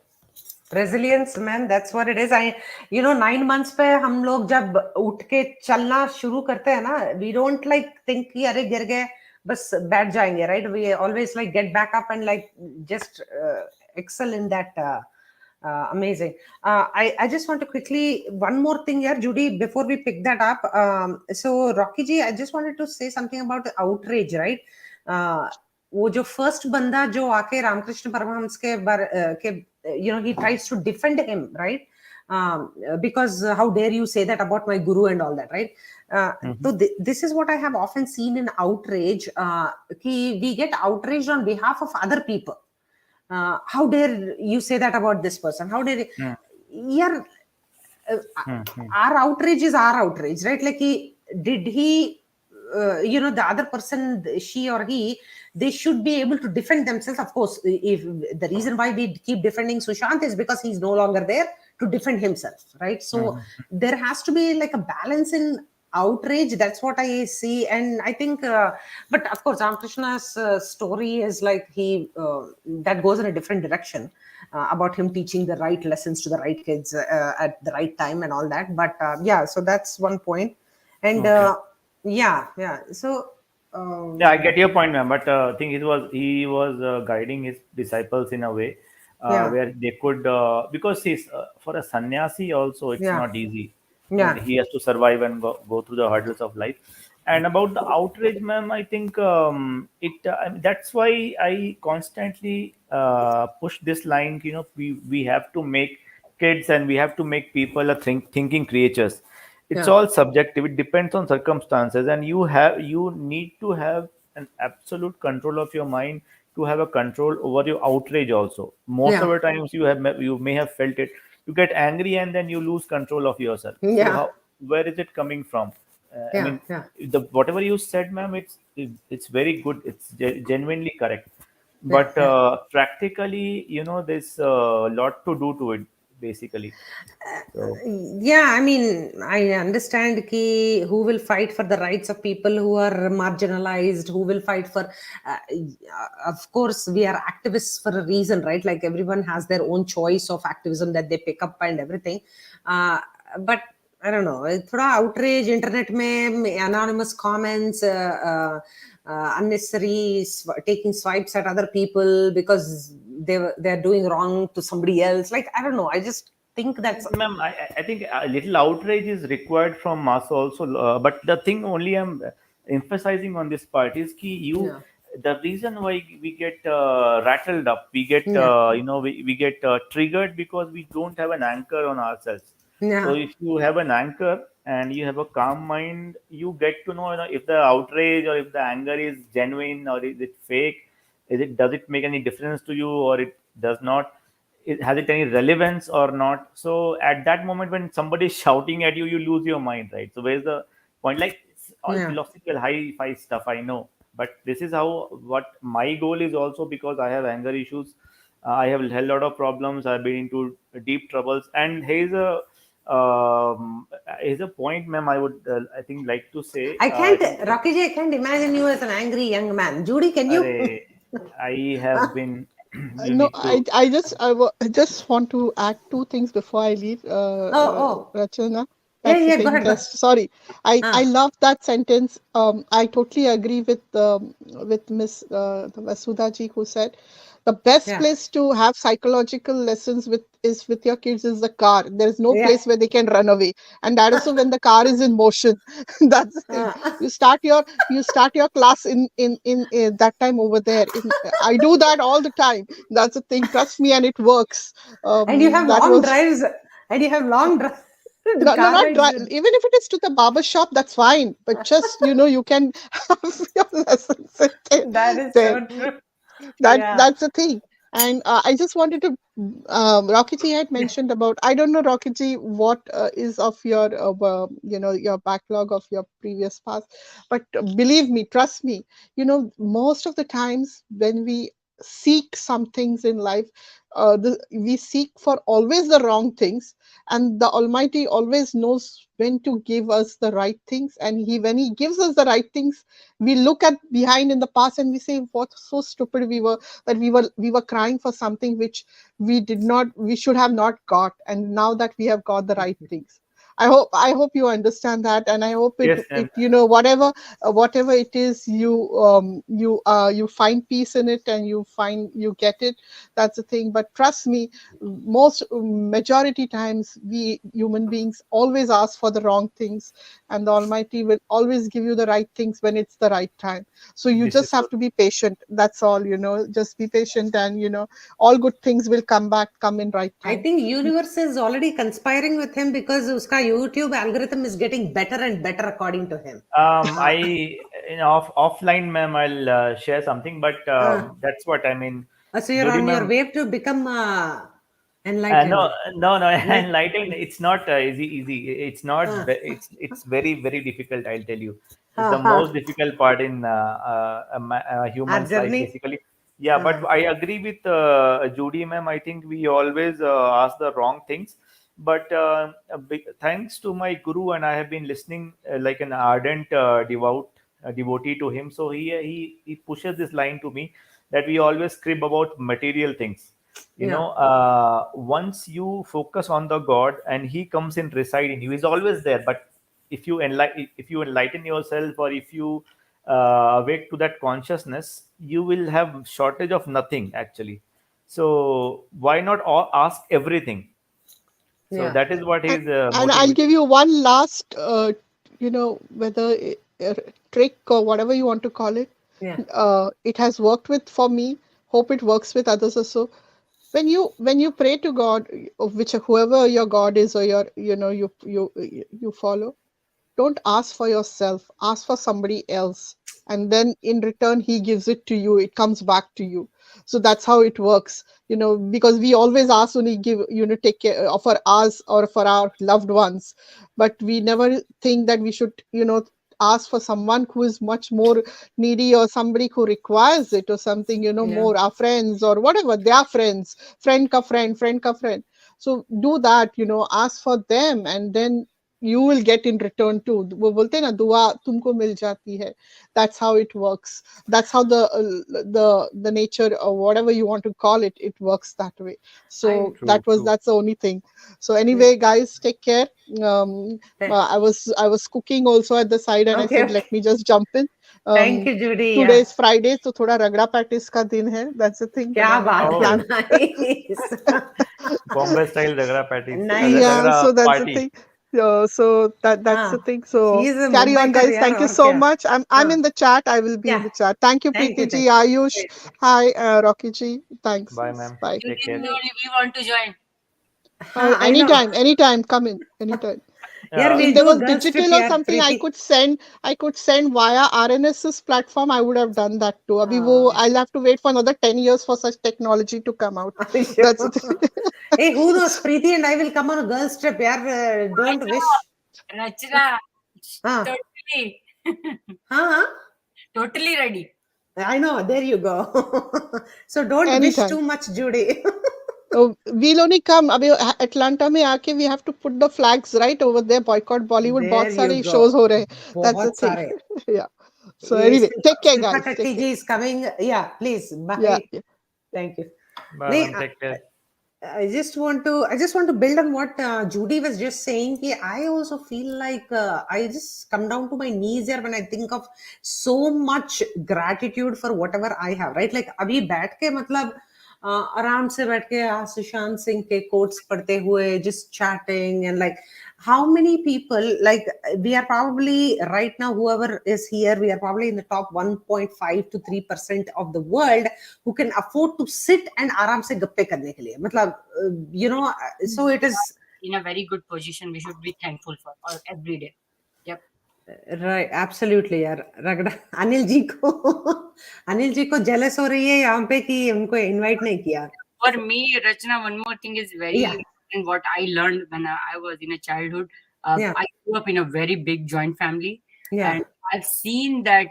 Resilience, man, that's what it is. 9 months पे हम लोग जब उठ के चलना शुरू करते हैं ना, we don't like think कि अरे गिर गए बस बैठ जाएंगे, right? We always like get back up and like just excel in that. Amazing. I just want to quickly one more thing here, Judy, before we pick that up. So Rocky ji, I just wanted to say something about outrage, right? वो जो first बंदा जो आके रामकृष्ण परमहंस के he tries to defend him, right? Because how dare you say that about my guru and all that, right? So this is what I have often seen in outrage. We get outraged on behalf of other people. How dare you say that about this person? How dare you? Our outrage is our outrage, right? Like did he the other person, she or he, they should be able to defend themselves. Of course, if the reason why we keep defending Sushant is because he's no longer there to defend himself, right? So there has to be like a balance in outrage. That's what I see. And I think but of course Ramakrishna's story is like that goes in a different direction, about him teaching the right lessons to the right kids at the right time and all that. But so that's one point. And so I get your point, ma'am. But I think he was guiding his disciples in a way where they could because he's for a sannyasi also it's not easy. Yeah. He has to survive and go through the hurdles of life. And about the outrage, ma'am, I think that's why I constantly push this line. We have to make kids and we have to make people thinking creatures. It's all subjective. It depends on circumstances, and you need to have an absolute control of your mind to have a control over your outrage also. Most of the times you may have felt it. You get angry and then you lose control of yourself. So where is it coming from? I mean, whatever you said, ma'am, it's very good. It's genuinely correct. But practically, there's a lot to do to it, basically. So. I mean, I understand who will fight for the rights of people who are marginalized, who will fight for of course we are activists for a reason, right? Like everyone has their own choice of activism that they pick up and everything, but I don't know, thoda outrage internet mein anonymous comments, unnecessary taking swipes at other people because they're doing wrong to somebody else. Like, I don't know, I just think that's... Ma'am, I think a little outrage is required from us also. But the thing only I'm emphasizing on this part is the reason why we get rattled up, we get we get triggered because we don't have an anchor on ourselves. So if you have an anchor and you have a calm mind, you get to know, if the outrage or if the anger is genuine or is it fake. Does it make any difference to you, or it does not? Has it any relevance or not? So at that moment when somebody is shouting at you, you lose your mind, right? So where's the point? Like, it's all philosophical high-fi stuff, I know, but this is what my goal is also, because I have anger issues. I have a lot of problems. I've been into deep troubles, and here's a point, ma'am, I would I think like to say. I can't, Rocky ji, I can't imagine you as an angry young man. Judy, can you? I have been you No, need to. I just want to add two things before I leave, Oh, Rachana. yeah, That's the yeah. Go thing. ahead. Go. Just sorry, I Ah, love that sentence. I totally agree with Miss Vasudha ji, who said the best yeah, place to have psychological lessons with your kids is the car. There is no yeah. place where they can run away, and that also when the car is in motion. That's the thing. Ah. You start your class in that time over there. I do that all the time. That's the thing. Trust me, and it works. And you have That long was drives. And you have long no, no, car not rides. drive. Even if it is to the barber shop, that's fine. But just you can have your lessons That is there. so true. Yeah. That's the thing. And I just wanted to Rocky had mentioned about, I don't know, Rocky, what is of your your backlog of your previous past, but believe me, trust me, most of the times when we seek some things in life, we seek for always the wrong things, and the Almighty always knows when to give us the right things, and when he gives us the right things, we look at behind in the past and we say what so stupid we were, that we were crying for something which we should have not got, and now that we have got the right things. I hope you understand that, and I hope it Yes, it and whatever it is, you find peace in it, and you get it. That's the thing. But trust me, most majority times we human beings always ask for the wrong things, and the Almighty will always give you the right things when it's the right time. So you this is just so have to be patient. That's all. Just be patient, and all good things will come in right I time. think universe is already conspiring with him because uska YouTube algorithm is getting better and better according to him. I offline, ma'am, I'll share something, but Uh, that's what I mean. so you're Judy, on your ma'am. way to become No, enlightened. no. Like, Enlightened. It's not easy. Easy. It's not. uh, It's very very difficult. I'll tell you. It's the uh, most difficult part in a our human's life, journey. basically. Yeah, but Uh, I agree with Judy, ma'am. I think we always ask the wrong things. But thanks to my guru, and I have been listening like an ardent devotee to him. So he pushes this line to me that we always crib about material things. yeah, Once you focus on the God and he comes in reside in you, he's always there. But if you enlighten yourself, or if you awake to that consciousness, you will have shortage of nothing actually. So why not ask everything? So yeah, that is what And, is and I'll motivating. give you one last, whether trick or whatever you want to call it. yeah, It has worked with for me. Hope it works with others also. When you pray to God, of which whoever your God is, or you follow, don't ask for yourself, ask for somebody else, and then in return he gives it to you, it comes back to you. So that's how it works, because we always ask only, give, take care for us or for our loved ones, but we never think that we should ask for someone who is much more needy, or somebody who requires it, or something, yeah. more, our friends or whatever, they are friends, friend ka friend. So do that, ask for them, and then you will get in return too. वो बोलते हैं ना, दुआ तुमको मिल जाती है. That's how it works. That's how the nature, or whatever you want to call it, it works that way. I So True, true. that's the only thing. So yeah. anyway, guys, take care. I was cooking also at the side, and I Okay, said let okay. me just jump in. Thank um, you, Judy. Today Yeah. is Friday, so thoda ragda practice का दिन है. That's the thing, क्या बात है, Oh, plan. nice. Bombay style Dagra patties, Nice. Yeah, Dagra so that's the party. thing. So that's the Ah, thing. he So is a carry on, Mumbaikar guys. यार Thank you और so क्या. much. I'm हाँ, in the chat. I will be in yeah. the chat. Thank you, Thank Preeti you, ji, thank Ayush. you. Hi, Rocky ji. Thanks. Bye, ma'am. Bye. You Take didn't care. know if we want to join. हाँ, I know. Anytime. Come in. Anytime. यार, Uh, If we'll there do a was girls trip digital or यार, something, I Preeti. could send. I could send via RNS's platform. I would have done that too. Ah, I'll have to wait for another 10 years for such technology to come out. sure. That's the thing. Hey, who knows? Preeti and I will come on a girls trip यार. I Don't wish. know. Rachana, हाँ, totally, हाँ, हाँ. totally ready. I know. There you go. So don't wish Anytime. too much, Judy. Oh, we'll only come. अभी Atlanta में आके we have to put the flags right over there. Boycott Bollywood. There बहुत you सारे go. shows हो रहे हैं. That's the बहुत thing. सारे. Yeah. So ये anyway, take care, Shilpa guys. Take Shetty care. ji is coming. Yeah, please. Yeah. Bye. Thank you. Bye, नहीं, man. Take care. I just want to build on what Judy was just saying. कि I also feel like I just come down to my knees here when I think of so much gratitude for whatever I have, right? Like अभी बैठ के मतलब आराम से बैठ के सुशांत सिंह के quotes पढ़ते हुए, just chatting, and like how many people, like we are probably right now, whoever is here, we are probably in the top 1.5 to 3% of the world who can afford to sit and आराम से गप्पे करने के लिए, मतलब so it is In a very good position, we should be thankful for every day. Yep. right, absolutely यार. रगड़ा अनिल जी को jealous हो रही है यहाँ पे कि उनको invite नहीं किया. For me, Rachana, one more thing is very Yeah. important. What I learned when I was in a childhood, Yeah. I grew up in a very big joint family, Yeah. and I've seen that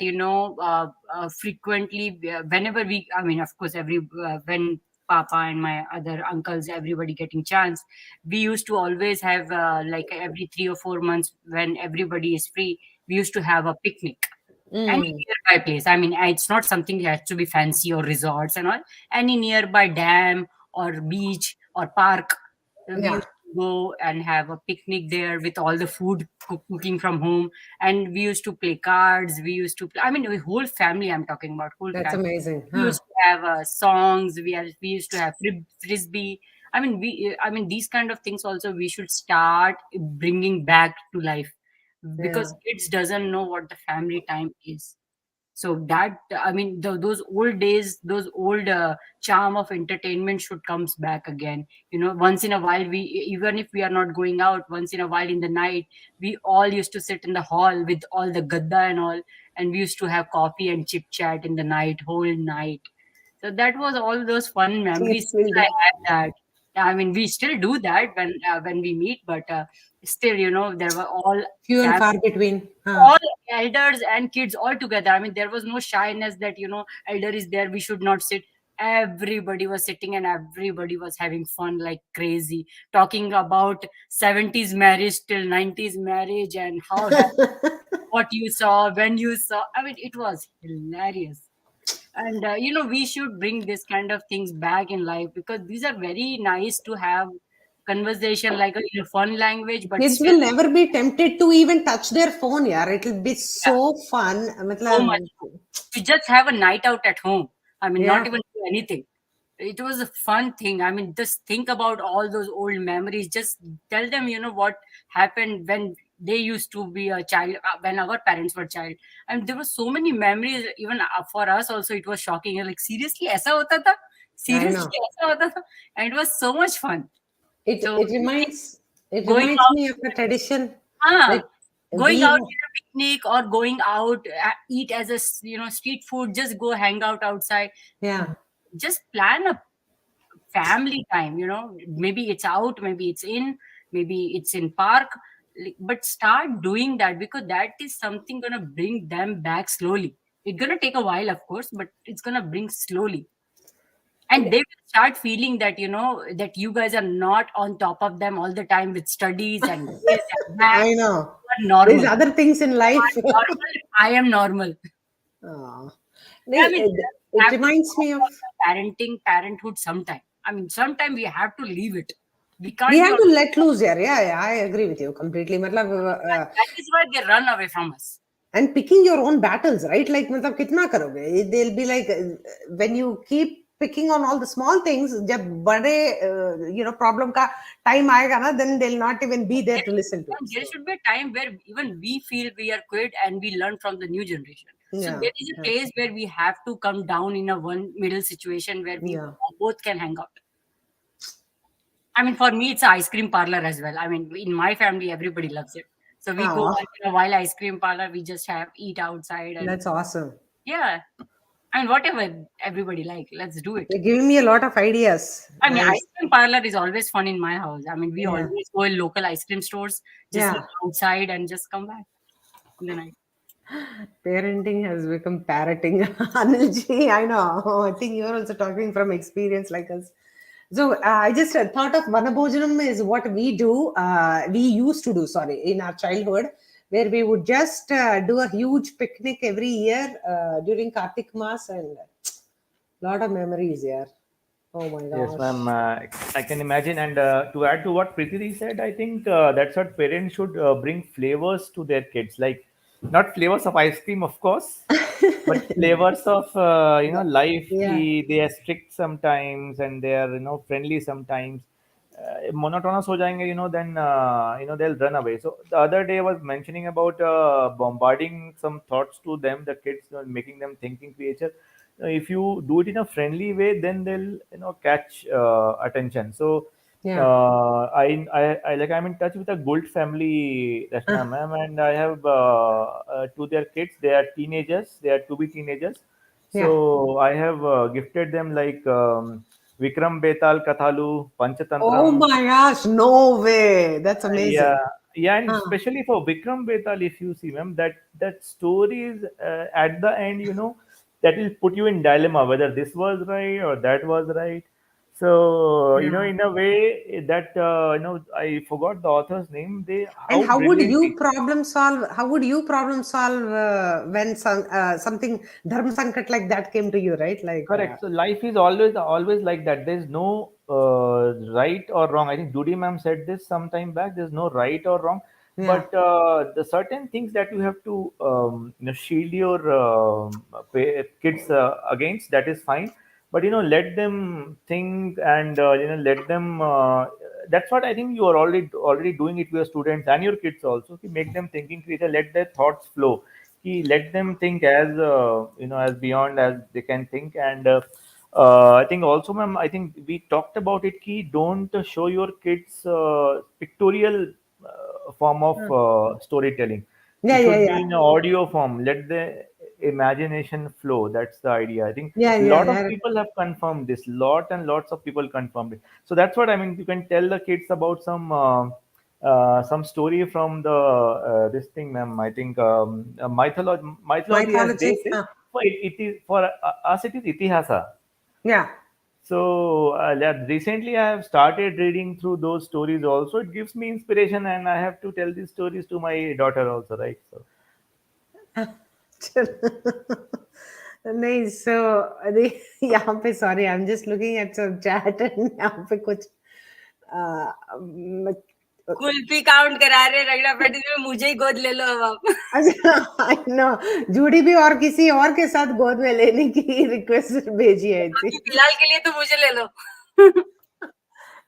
frequently whenever I mean, of course, when Papa and my other uncles, everybody getting chance, we used to always have like every 3 or 4 months when everybody is free, we used to have a picnic. Any nearby place. I mean, it's not something that has to be fancy or resorts and all. Any nearby dam or beach or park, we Yeah. used to go and have a picnic there with all the food cooking from home. And we used to play cards. We used to play, I mean, the whole family, I'm talking about, whole That's family. amazing. We Huh. used to have songs. We used to have frisbee. I mean, these kind of things also we should start bringing back to life, because kids doesn't know what the family time is. So that, I mean, those old days, those old charm of entertainment should comes back again. Once in a while, we, even if we are not going out, once in a while in the night, we all used to sit in the hall with all the gadda and all, and we used to have coffee and chit chat in the night, whole night. So that was all those fun memories. Still, I have that. I mean, we still do that when we meet, but still, there were all Few and family, far between. all elders and kids all together. I mean, there was no shyness that elder is there, we should not sit. Everybody was sitting and everybody was having fun like crazy, talking about 70s marriage till 90s marriage and what you saw when you saw. I mean, it was hilarious. And we should bring this kind of things back in life, because these are very nice to have conversation like in a fun language, but Kids still will never be tempted to even touch their phone, yeah. It'll be so fun. so much मतलब, to just have a night out at home. I mean, not yeah. even do anything. It was a fun thing. I mean, just think about all those old memories. Just tell them, what happened when they used to be a child, when our parents were child. And there were so many memories. Even for us, also, it was shocking. Like, seriously, ऐसा होता था? I Seriously, know. ऐसा होता था? And it was so much fun. It So it reminds it going reminds out, me of a tradition. ah, Like going we out have, in a picnic or going out eat as a street food, just go hang out outside, yeah. just plan a family time, maybe it's out, maybe it's in, maybe it's in park, but start doing that, because that is something gonna bring them back slowly. It's gonna take a while, of course, but it's gonna bring slowly. And they will start feeling that that you guys are not on top of them all the time with studies and this and that. I know. You are There's normal. other things in life. Normal. I am normal. Aw. I नहीं, mean, we it have to reminds talk me of, about the parenthood sometime. I mean, sometime we have to leave it. We we can't be have on. to let loose, yeah. Yeah, I agree with you completely. मतलब, That is why they run away from us. and picking your own battles, right? Like मतलब कितना करोगे? They'll be like, when you keep picking on all the small things, जब बड़े problem का time आएगा ना, then they'll not even be there to listen to And us. there So, should be a time where even we feel we are quit and we learn from the new generation. So yeah, there is a place where we have to come down in a one middle situation where we yeah. both can hang out. I mean, for me, it's an ice cream parlor as well. I mean, in my family, everybody loves it. So we go Aw, once in a while ice cream parlor. We just have eat outside and that's awesome. yeah, and whatever everybody like, let's do it. You're giving me a lot of ideas. I mean, Nice. ice cream parlor is always fun in my house. I mean, we Yeah, always go in local ice cream stores, just yeah. eat outside and just come back in the night. Parenting has become parroting. Anilji, I know. I think you're also talking from experience like us. So I just thought of Vanabhojanam is what we do. We used to do, sorry, in our childhood, where we would just do a huge picnic every year during Kartik Mas, and lot of memories here. Oh my Yes, ma'am. gosh. I can imagine. And to add to what Prithvi said, I think that's what parents should bring flavors to their kids. Like, not flavors of ice cream, of course, but flavors of life. Yeah. Ki they are strict sometimes and they are friendly sometimes. Monotonous ho jayenge, then they'll run away. So the other day I was mentioning about bombarding some thoughts to them, the kids, making them thinking creature. If you do it in a friendly way, then they'll catch attention. So Yeah. I'm in touch with a Gold family, Rachana ma'am, and I have to their kids. They are teenagers. They are to be teenagers. Yeah. So I have gifted them like Vikram Betal Kathalu, Oh Panchatantram. my gosh. No way. That's Yeah, amazing. yeah, and Huh. especially for Vikram Betal, if you see, ma'am, that story is at the end, that will put you in dilemma whether this was right or that was right. So, Yeah. in a way that I forgot the author's name. They And how brilliantly. how would you problem solve when something dharma sankat like that came to you, right? Like, Correct. So life is always like that. There's no right or wrong. I think Judy ma'am said this some time back. There's no right or wrong, yeah. but the certain things that you have to shield your kids against, that is fine. But let them think and let them. That's what I think you are already doing it with your students and your kids also. You make them thinking creator. Let their thoughts flow. Let them think as as beyond as they can think. And I think also, ma'am, I think we talked about it. Don't show your kids pictorial form of Hmm. storytelling. Yeah, It yeah, should be yeah. in audio form. Let the imagination flow. That's the idea. I think Yeah, yeah, lot of yeah. people have confirmed this. Lot and lots of people confirmed it. So that's what I mean. You can tell the kids about some story from the this thing, ma'am. I think mythology, as they Mythology. say. Huh. For it is for us. It is itihasa. Yeah. So recently, I have started reading through those stories. Also, it gives me inspiration, and I have to tell these stories to my daughter also, right? So नहीं so अरे यहाँ पे sorry I'm just looking at some chat and यहाँ पे कुछ म- kulfi count करा रहे रगड़ा पैटी में, मुझे ही गोद ले लो अब आप। अच्छा I know जूडी भी और किसी और के साथ गोद में लेने की रिक्वेस्ट भेजी है अभी थी फिलहाल के लिए तो मुझे ले लो।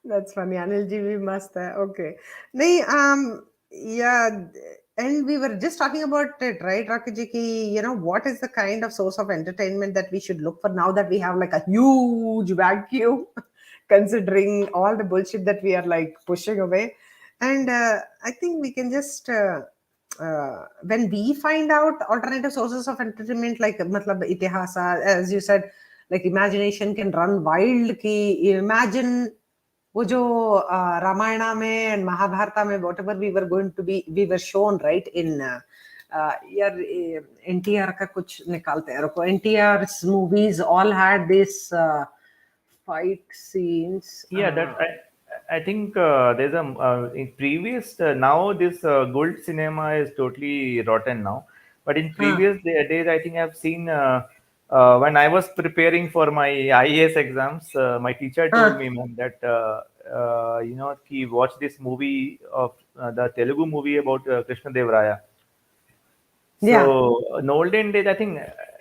That's funny. Anil ji bhi mast hai. Okay. Nahi, yeah, and we were just talking about it, right, Rakhi ji, ki, what is the kind of source of entertainment that we should look for now that we have like a huge vacuum, considering all the bullshit that we are like pushing away. And I think we can just, when we find out alternative sources of entertainment, like, matlab, itihasa, as you said, like imagination can run wild, ki imagine वो जो रामायणा में and Mahabharata में whatever we were shown right इन यार एनटीआर का कुछ निकालते हैं रुको NTR movies all had this fight scenes yeah, that I think there's a in previous now this gold cinema is totally rotten now. But in previous days, I think I've seen when I was preparing for my IAS exams, my teacher told me, man, that ki watch this movie of the Telugu movie about Krishna Dev Raya. या So in olden days, I think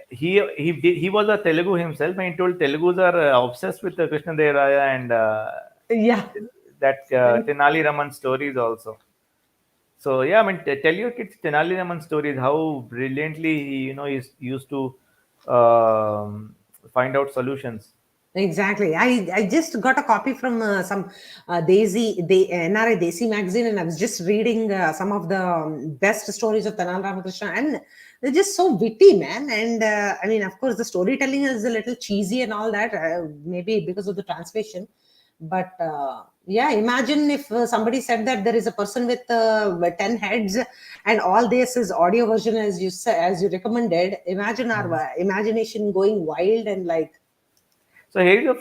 he was a Telugu himself, and he told Telugus are obsessed with Krishna Dev Raya and या that Tenali Raman stories also. So yeah, I mean, tell your kids Tenali Raman stories, how brilliantly he is used to find out solutions. Exactly. I just got a copy from some NRI Desi magazine, and I was just reading some of the best stories of Tanal Ramakrishna, and they're just so witty, man. And I mean, of course, the storytelling is a little cheesy and all that, maybe because of the translation. But yeah, imagine if somebody said that there is a person with 10 heads, and all this is audio version, as you said, as you recommended. Imagine our imagination going wild and like, So here is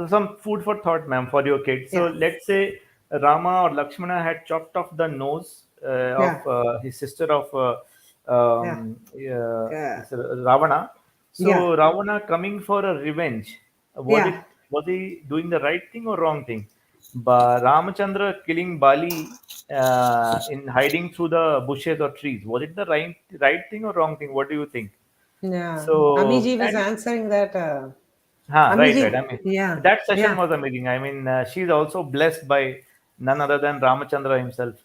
some food for thought, ma'am, for your kids. So yeah, let's say Rama or Lakshmana had chopped off the nose yeah, of his sister of yeah. Yeah, this Ravana. yeah, So Ravana coming for a revenge. yeah. Was he doing the right thing or wrong thing? But Ramachandra killing Bali in hiding through the bushes or trees, was it the right thing or wrong thing? What do you think? Yeah. So, Amiji was and answering that. right. Amiji, I mean, yeah, that session yeah. was amazing. I mean, she's also blessed by none other than Ramachandra himself.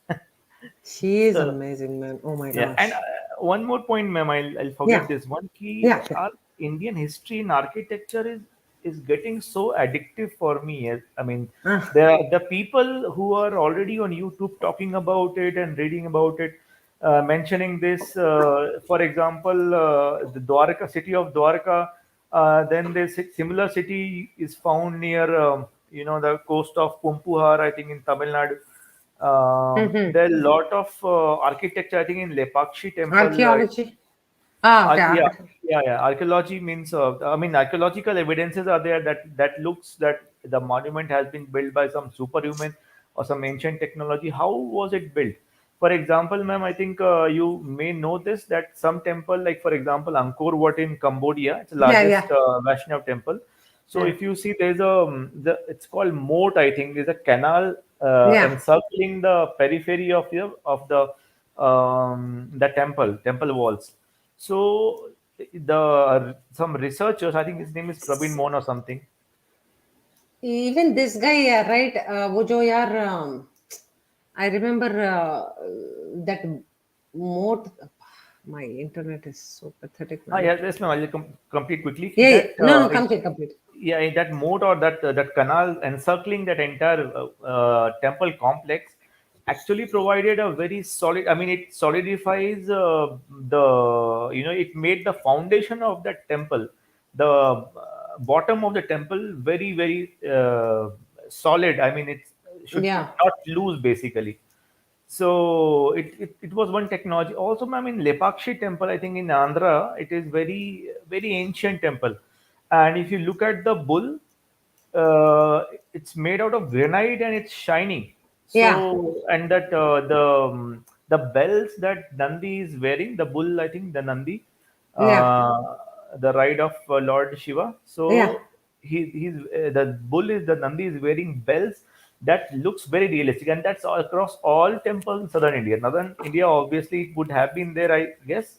She is So, amazing, man. Oh my yeah, and gosh. one more point, ma'am. I'll Yeah, forget this one. Key, yeah, yeah. our Indian history and architecture is getting so addictive for me. I mean, Ah, the people who are already on YouTube talking about it and reading about it, mentioning this. For example, the Dwarka city of Dwarka. Then this similar city is found near, the coast of Pumpuhar, I think in Tamil Nadu. mm-hmm. There are a lot of architecture, I think, in Lepakshi temple. Archaeology. Ah, okay. Yeah, yeah. Archaeology means, I mean, archaeological evidences are there that looks that the monument has been built by some superhuman or some ancient technology. How was it built? For example, ma'am, I think you may know this that some temple, like for example, Angkor Wat in Cambodia, it's the Yeah, largest yeah, Vaishnav temple. So yeah, if you see, there's it's called moat. I think there's a canal yeah. encircling the periphery of the temple walls. So the some researchers, I think his name is Praveen Mon or something. Even this guy, right? वो जो यार, I remember that moat. My internet is so pathetic, man. Yeah, yes, ma'am. I'll complete quickly. Yeah, yeah. That No, no, complete, complete. yeah, that moat or that canal encircling that entire temple complex actually provided a very solid. I mean, it solidifies it made the foundation of that temple, the bottom of the temple, very solid. I mean, it should Yeah, not lose basically. So it was one technology. Also, ma'am, in Lepakshi temple, I think in Andhra, it is very ancient temple. And if you look at the bull, it's made out of granite and it's shiny. yeah, So and that the bells that Nandi is wearing, the bull, I think the Nandi, yeah, uh, the ride of Lord Shiva. yeah, So he's the bull is the Nandi is wearing bells that looks very realistic, and that's all across all temples in southern India. Northern India obviously it would have been there, I guess,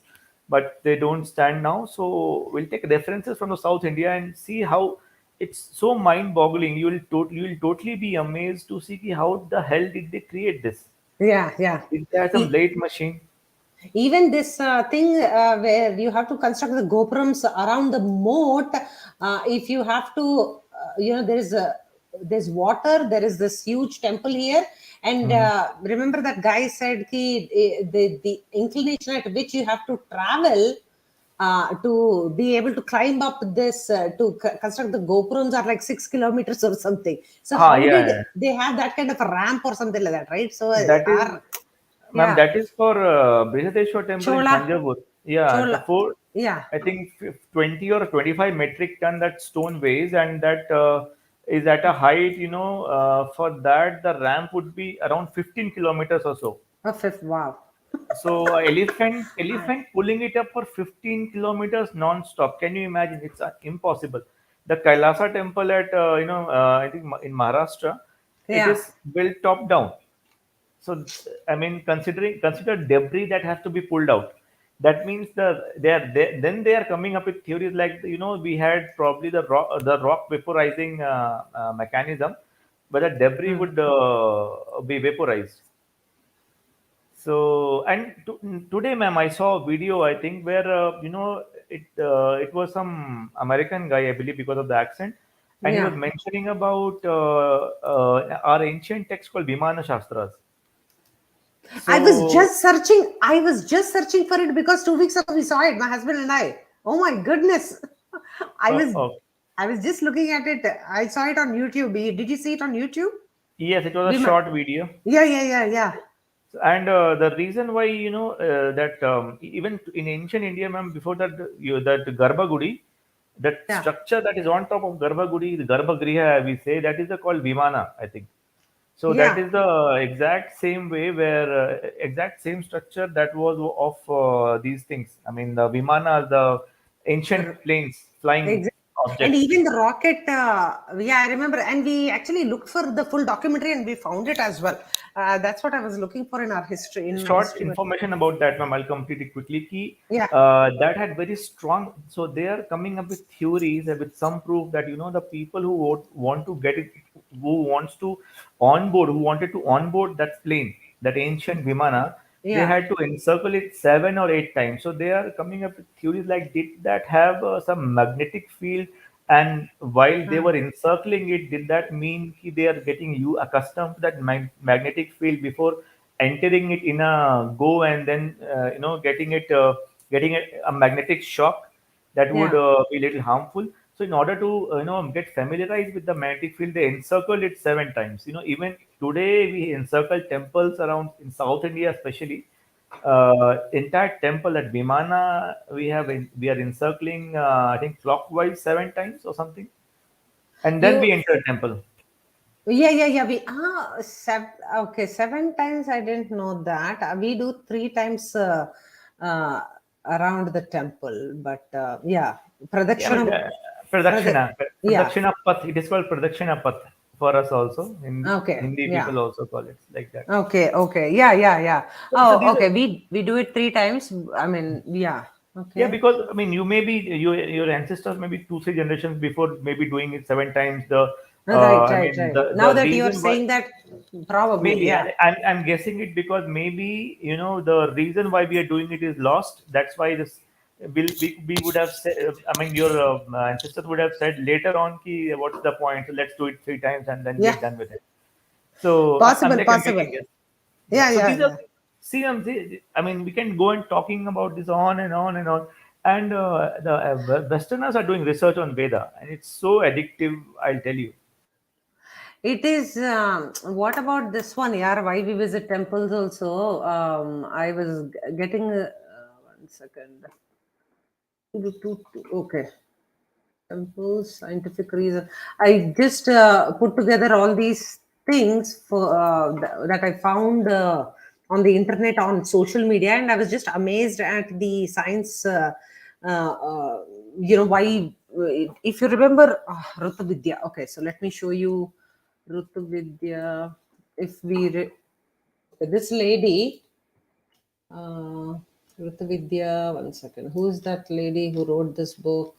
but they don't stand now. So we'll take references from the South India and see how it's so mind-boggling. You will totally be amazed to see ki how the hell did they create this? yeah, yeah. Is there some E- late machine? Even this thing where you have to construct the gopurams around the moat, if you have to, there's water, there is this huge temple here, and Mhm. remember that guy said the inclination at which you have to travel to be able to climb up this construct the gopurams are like 6 kilometers or something. So how Yeah, did yeah. they have that kind of a ramp or something like that, right? So That is, our, ma'am, yeah, that is for Brihadeshwar temple in chola Thanjavur. Yeah, the chola, four, yeah, I think 20 or 25 metric ton that stone weighs, and that is at a height, for that the ramp would be around 15 kilometers or so. a fifth, wow. So I- elephant pulling it up for 15 kilometers non-stop. Can you imagine? It's impossible. The Kailasa temple at I think in Maharashtra, it yeah, is built top down. So I mean, consider debris that has to be pulled out. That means then they are coming up with theories like we had probably the rock vaporizing mechanism, but the debris mm, would be vaporized. So, and today, ma'am, I saw a video, I think, where, it was some American guy, I believe, because of the accent, and he was yeah. mentioning about our ancient text called Vimana Shastras. So, I was just searching for it because 2 weeks ago we saw it, my husband and I. Oh my goodness. I was uh, I was just looking at it. I saw it on YouTube. Did you see it on YouTube? yes, it was a Bima- short video. Yeah, yeah, yeah, yeah. And the reason why that even in ancient India, ma'am, before that that Garbhagudi, that Yeah. structure that is on top of Garbhagudi, the Garbhagriha, we say that is called Vimana, I think. So that Yeah. is the exact same way where exact same structure that was of these things. I mean, the Vimana, the ancient R- planes flying Exactly. And object. even the rocket, yeah, I remember. And we actually looked for the full documentary and we found it as well. That's what I was looking for in our history, in my Short history. information about that, ma'am. I'll complete it quickly. Ki, Yeah, that had very strong. So they are coming up with theories and with some proof that the people who want to get it, who wants to onboard, who wanted to onboard that plane, that ancient Vimana, they yeah, had to encircle it 7 or 8 times. So they are coming up with theories like, did that have some magnetic field? And while they were encircling it, did that mean ki they are getting you accustomed to that magnetic field before entering it in a go, and then getting a magnetic shock that would yeah. be a little harmful. So in order to get familiarized with the magnetic field, they encircled it 7 times. Even today we encircle temples around in South India, especially entire temple at Vimana. We are encircling, I think, clockwise 7 times or something, and then You, we enter temple. yeah. Okay, 7 times. I didn't know that. We do 3 times uh, around the temple, but yeah, Yeah, I mean, Pradakshina, Prada, yeah. Pradakshina Path. It is called Pradakshina Path for us also. Okay, Hindi yeah. people also call it like that. Okay, yeah. So Oh, these are, okay. We do it 3 times. I mean, yeah. yeah, Okay. because I mean, your ancestors maybe 2 3 generations before maybe doing it 7 times. I mean Right. Now the that you are reason why. saying that, probably, Maybe yeah. I'm guessing it because maybe the reason why we are doing it is lost. That's why we would have said. I mean, your ancestors would have said later on, ki, what's the point? So let's do it 3 times and then we are Yeah, done with it. So I'm possible. getting it. Yeah. Yeah, So yeah, these are yeah. see. I mean, we can go and talking about this on and on and on. And the Westerners are doing research on Veda, and it's so addictive. I'll tell you. It is. What about this one? Yeah, why we visit temples also? I was getting. 1 second. Okay. Temples, scientific reason. I just put together all these things for that I found on the internet, on social media, and I was just amazed at the science. Why? If you remember Rutu Vidya. Okay, so let me show you Rutu Vidya. If this lady, uh, Rutu Vidya. 1 second. Who is that lady who wrote this book?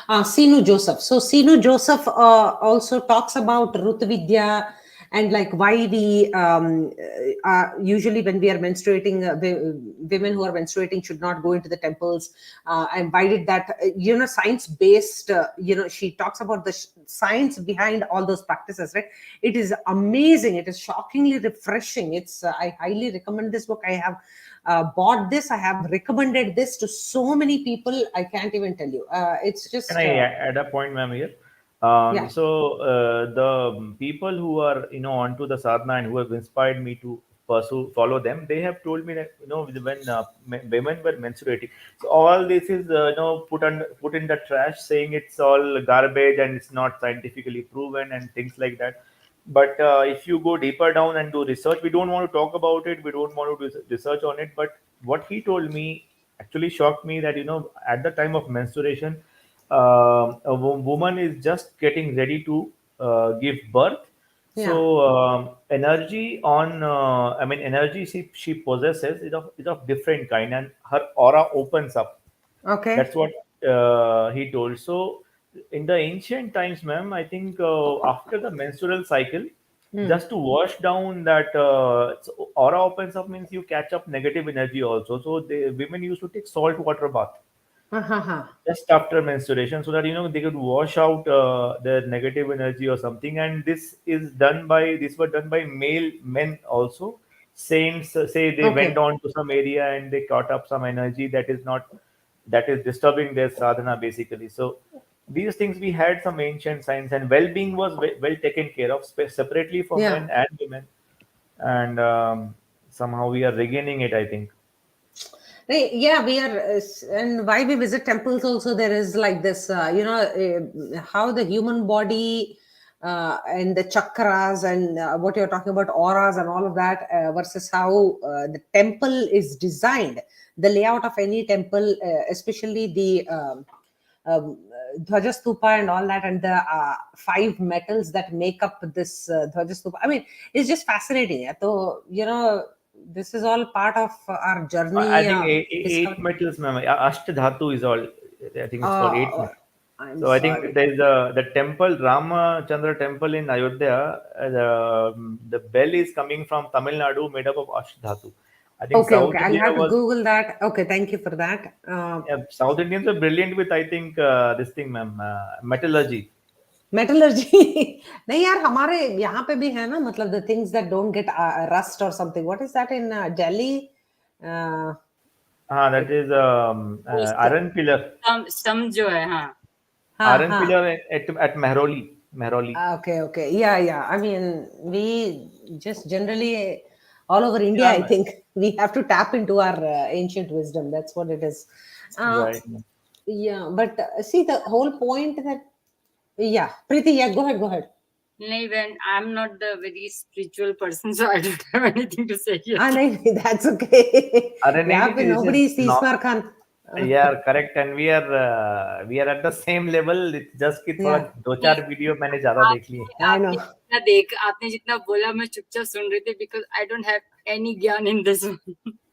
Sinu Joseph. So Sinu Joseph also talks about Ruth Vidya and like why we usually when we are menstruating, women who are menstruating should not go into the temples, and why did that? Science based. She talks about the science behind all those practices. Right? It is amazing. It is shockingly refreshing. It's I highly recommend this book. I have bought this. I have recommended this to so many people. I can't even tell you. It's Can just, I add a point, ma'am, here? yeah, The people who are onto the sadhana and who have inspired me to follow them, they have told me that when women were menstruating, so all this is put in the trash, saying it's all garbage and it's not scientifically proven and things like that. But if you go deeper down and do research, we don't want to talk about it. We don't want to do research on it. But what he told me actually shocked me, that at the time of menstruation, woman is just getting ready to give birth. yeah. So energy on, I mean, energy she possesses is of different kind, and her aura opens up. Okay. That's what he told. So, in the ancient times, ma'am, I think after the menstrual cycle, Hmm. just to wash down that so aura opens up means you catch up negative energy also. So, women used to take salt water bath Uh-huh. just after menstruation, so that they could wash out their negative energy or something. And these were done by male men also. Saints say they went Okay. on to some area and they caught up some energy that is disturbing their sadhana basically. So these things, we had some ancient science, and well-being was well taken care of separately for Yeah. men and women. And somehow we are regaining it, I think. Right, yeah, we are, and why we visit temples also, there is like this, how the human body and the chakras and what you're talking about, auras and all of that, versus how the temple is designed, the layout of any temple, especially the Dhwajastupa and all that, and the five metals that make up this Dhwajastupa. I mean, it's just fascinating. Yeah? So, this is all part of our I journey. think eight metals, ma'am. Ashtadhatu is all. I think it's called eight. Oh, I'm So I think sorry. there is the temple, Ramachandra temple in Ayodhya. The bell is coming from Tamil Nadu, made up of Ashtadhatu. I think Okay, South okay. I'll India have to was Google that. Okay, thank you for that. yeah, South Indians were brilliant with, I think, this thing, ma'am, metallurgy. Metallurgy. नहीं यार, हमारे यहाँ पे भी है ना, मतलब the things that don't get rust or something. What is that in Delhi? Uh, That is वो iron pillar. some जो है, हाँ. हाँ, Iron हाँ. pillar at Mehroli. Mehroli. Okay, okay. Yeah, yeah. I mean, we just generally all over India, Yeah, I think we have to tap into our ancient wisdom. That's what it is. Uh, right. yeah, but see, the whole point that, yeah, Preeti, yeah, go ahead, go ahead. नहीं, when I'm not the very spiritual person, so I don't have anything to say here. नहीं, that's okay. अरे नहीं यहाँ नहीं पे this nobody is sees not. Mar Khan. Yeah, correct. And we are at the same level. It's just कि थोड़ा Yeah, दो चार वीडियो मैंने ज्यादा देख लिए. I know. आपने जितना बोला मैं चुपचाप सुन रही थी, because I don't have any ज्ञान in this one.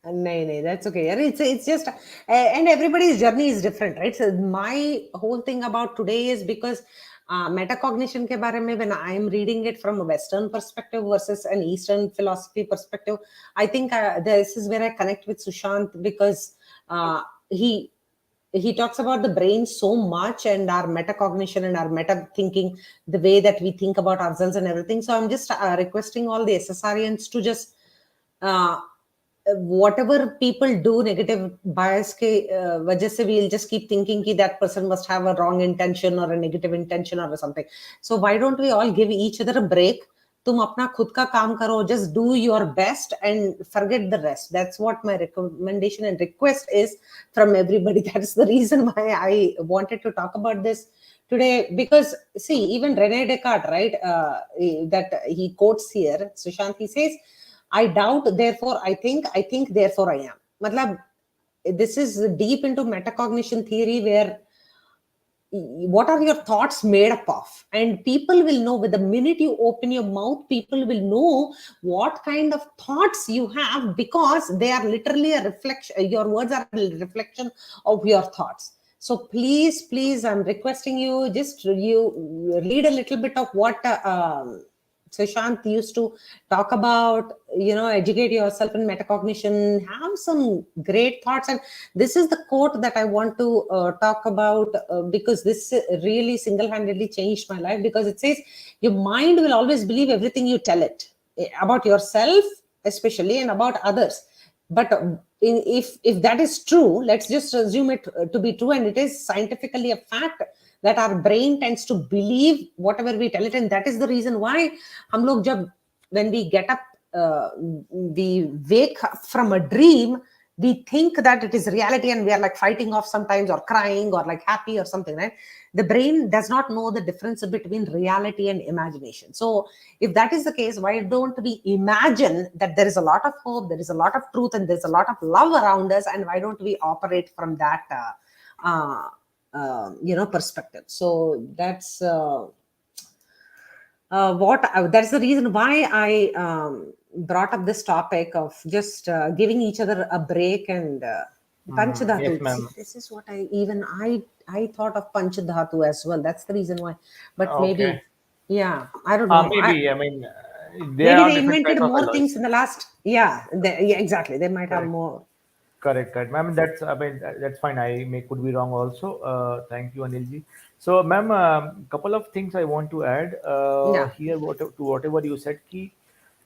No, that's okay. Yeah, it's just, and everybody's journey is different, right? So my whole thing about today is because metacognition के बारे में, when I'm reading it from a Western perspective versus an Eastern philosophy perspective, I think this is where I connect with Sushant, because he talks about the brain so much and our metacognition and our meta thinking, the way that we think about ourselves and everything. So I'm just requesting all the SSRians to just uh, whatever people do negative bias के वजह से we'll just keep thinking कि that person must have a wrong intention or a negative intention or something. So why don't we all give each other a break? तुम अपना खुद का काम करो, just do your best and forget the rest. That's what my recommendation and request is from everybody. That's the reason why I wanted to talk about this today, because see, even Rene Descartes, right, that he quotes here, Sushant, he says, I doubt, therefore I think, therefore I am. Matlab, this is deep into metacognition theory, where what are your thoughts made up of? And people will know, with the minute you open your mouth, people will know what kind of thoughts you have, because they are literally a reflection. Your words are a reflection of your thoughts. So please, I'm requesting you, just you read a little bit of what Sushant used to talk about, educate yourself in metacognition, have some great thoughts. And this is the quote that I want to talk about, because this really single-handedly changed my life, because it says, your mind will always believe everything you tell it, about yourself especially, and about others. But if that is true, let's just assume it to be true, and it is scientifically a fact that our brain tends to believe whatever we tell it. And that is the reason why हम लोग जब, when we get up, we wake up from a dream, we think that it is reality, and we are like fighting off sometimes, or crying, or like happy or something, right? The brain does not know the difference between reality and imagination. So if that is the case, why don't we imagine that there is a lot of hope, there is a lot of truth, and there's a lot of love around us, and why don't we operate from that perspective? So that's that's the reason why I brought up this topic of just giving each other a break, and Panchadhatu. Yes, ma'am. This is what I thought of Panchadhatu as well. That's the reason why. But maybe, Okay. yeah, I don't know. Maybe. I mean, there Maybe are they different invented kinds of more alloys. things in the last. Yeah, yeah, exactly. They might have Correct. more. Correct. Ma'am, that's fine. Could be wrong also. Thank you, Anilji. So, ma'am, couple of things I want to add Yeah. here to whatever you said.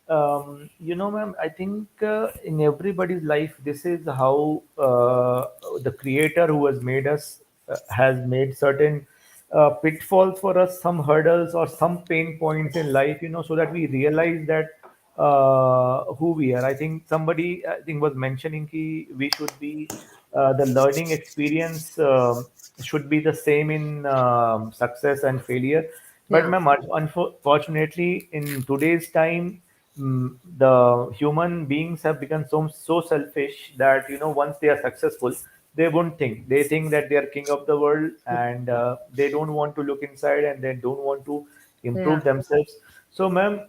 Ma'am, I think in everybody's life, this is how the creator who has made us has made certain pitfalls for us, some hurdles or some pain points in life, so that we realize that who we are. I think somebody, I think, was mentioning we should be the learning experience should be the same in success and failure. But Yeah. ma'am, unfortunately, in today's time, the human beings have become so selfish that once they are successful, they won't think. They think that they are king of the world, and they don't want to look inside, and they don't want to Yeah. improve themselves. So, ma'am,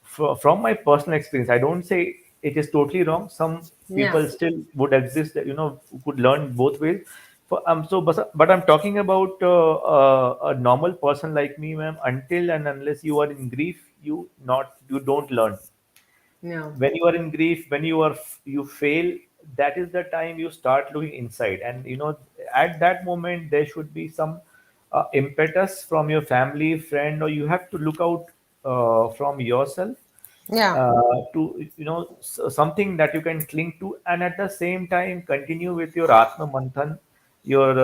from my personal experience, I don't say it is totally wrong. Some Yeah. people still would exist that who could learn both ways. But I'm talking about a normal person like me, ma'am. Until and unless you are in grief, you don't learn. Yeah. When you are in grief, when you fail, that is the time you start looking inside, and at that moment there should be some impetus from your family, friend, or you have to look out from yourself Yeah. to something that you can cling to, and at the same time continue with your atma manthan, your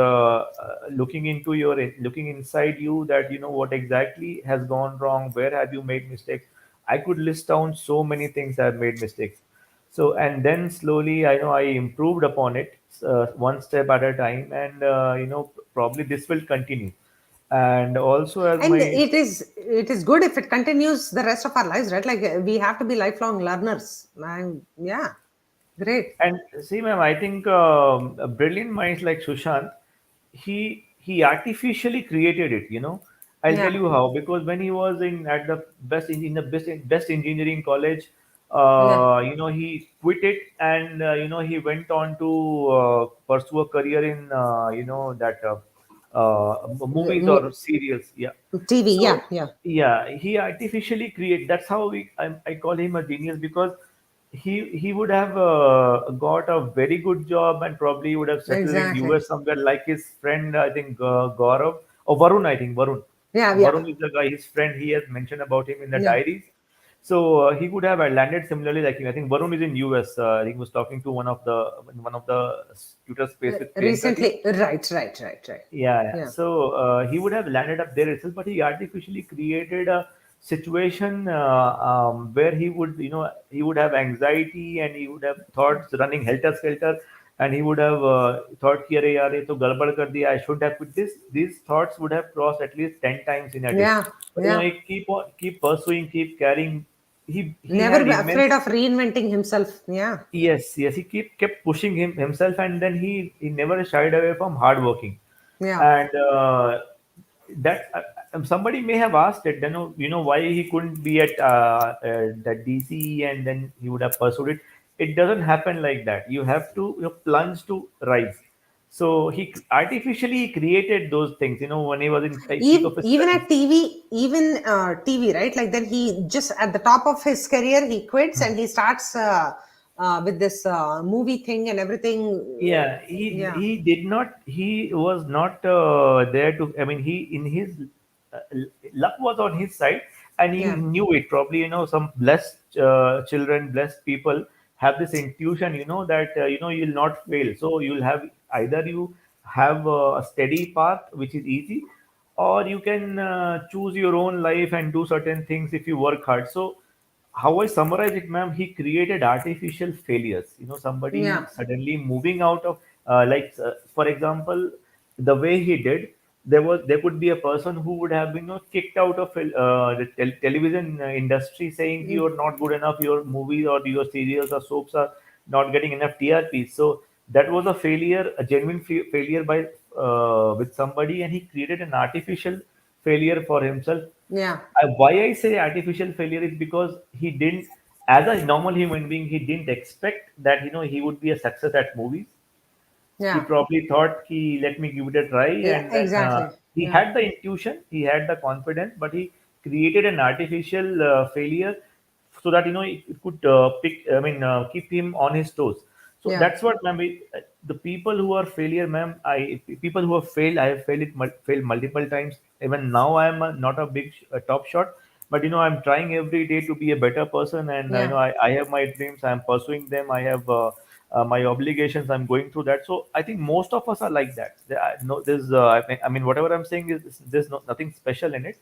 looking inside you, that what exactly has gone wrong, where have you made mistakes. I could list down so many things I've made mistakes. So, and then slowly I improved upon it, one step at a time, and probably this will continue. And also, as And my it is good if it continues the rest of our lives, right? Like we have to be lifelong learners. And yeah, great. And see, ma'am, I think brilliant minds like Sushant, he artificially created it. I'll tell Yeah. you how. Because when he was in at the best engineering college, Yeah. he quit it, and he went on to pursue a career in that movies or serials. Yeah. TV. Yeah. So Yeah. yeah, he artificially create. That's how I call him a genius, because he would have got a very good job, and probably would have settled in Exactly. US somewhere, like his friend, I think, Gaurav or Varun. I think Varun. Yeah. Yeah. Varun is the guy, his friend. He has mentioned about him in the Yeah. diaries. So he would have landed similarly like him. I think Varun is in US. I think he was talking to one of the Twitter space with Priyanka ji. Recently. Right. Right. Right. Right. Yeah, yeah. Yeah. So he would have landed up there itself, but he artificially created a situation where he would have anxiety, and he would have thoughts running helter skelter, and he would have thought, "कि अरे यार ये तो गड़बड़ कर दिया. I should have quit this." These thoughts would have crossed at least 10 times in a day. Yeah. But Yeah. he keep pursuing, keep carrying. He Never had be afraid immense. of reinventing himself. Yeah. Yes, yes, he kept pushing himself, and then he never shied away from hard working. Yeah. And that somebody may have asked it, why he couldn't be at that DC, and then he would have pursued it. It doesn't happen like that. You have to plunge to rise. So he artificially created those things. When he was in peak of his Even studies. at TV, even TV, right? Like then he just at the top of his career, he quits and he starts with this movie thing and everything. Yeah, he Yeah. he did not. He was not there to. I mean, he in his luck was on his side, and he Yeah. knew it. Probably, some blessed children, blessed people have this intuition. That you'll not fail. So you'll have either you have a steady path, which is easy, or you can choose your own life and do certain things if you work hard. So how I summarize it, ma'am, he created artificial failures. Somebody Yeah. suddenly moving out of, for example, the way he did, there could be a person who would have been kicked out of the television industry, saying you're not good enough, your movies or your serials or soaps are not getting enough TRP. So that was a failure, a genuine failure by with somebody, and he created an artificial failure for himself. Yeah. Why I say artificial failure is because he didn't, as a normal human being, he didn't expect that he would be a success at movies. He Yeah. probably thought, let me give it a try, Yeah. and then Exactly. he Yeah. had the intuition, he had the confidence, but he created an artificial failure so that it could keep him on his toes. So Yeah. that's what, ma'am. The people who are failure, ma'am, people who have failed, I have failed multiple times. Even now, I am not a big top shot, but I'm trying every day to be a better person, and Yeah. I have my dreams, I am pursuing them, I have my obligations, I'm going through that. So I think most of us are like that. No, there's I mean, whatever I'm saying is there's nothing special in it.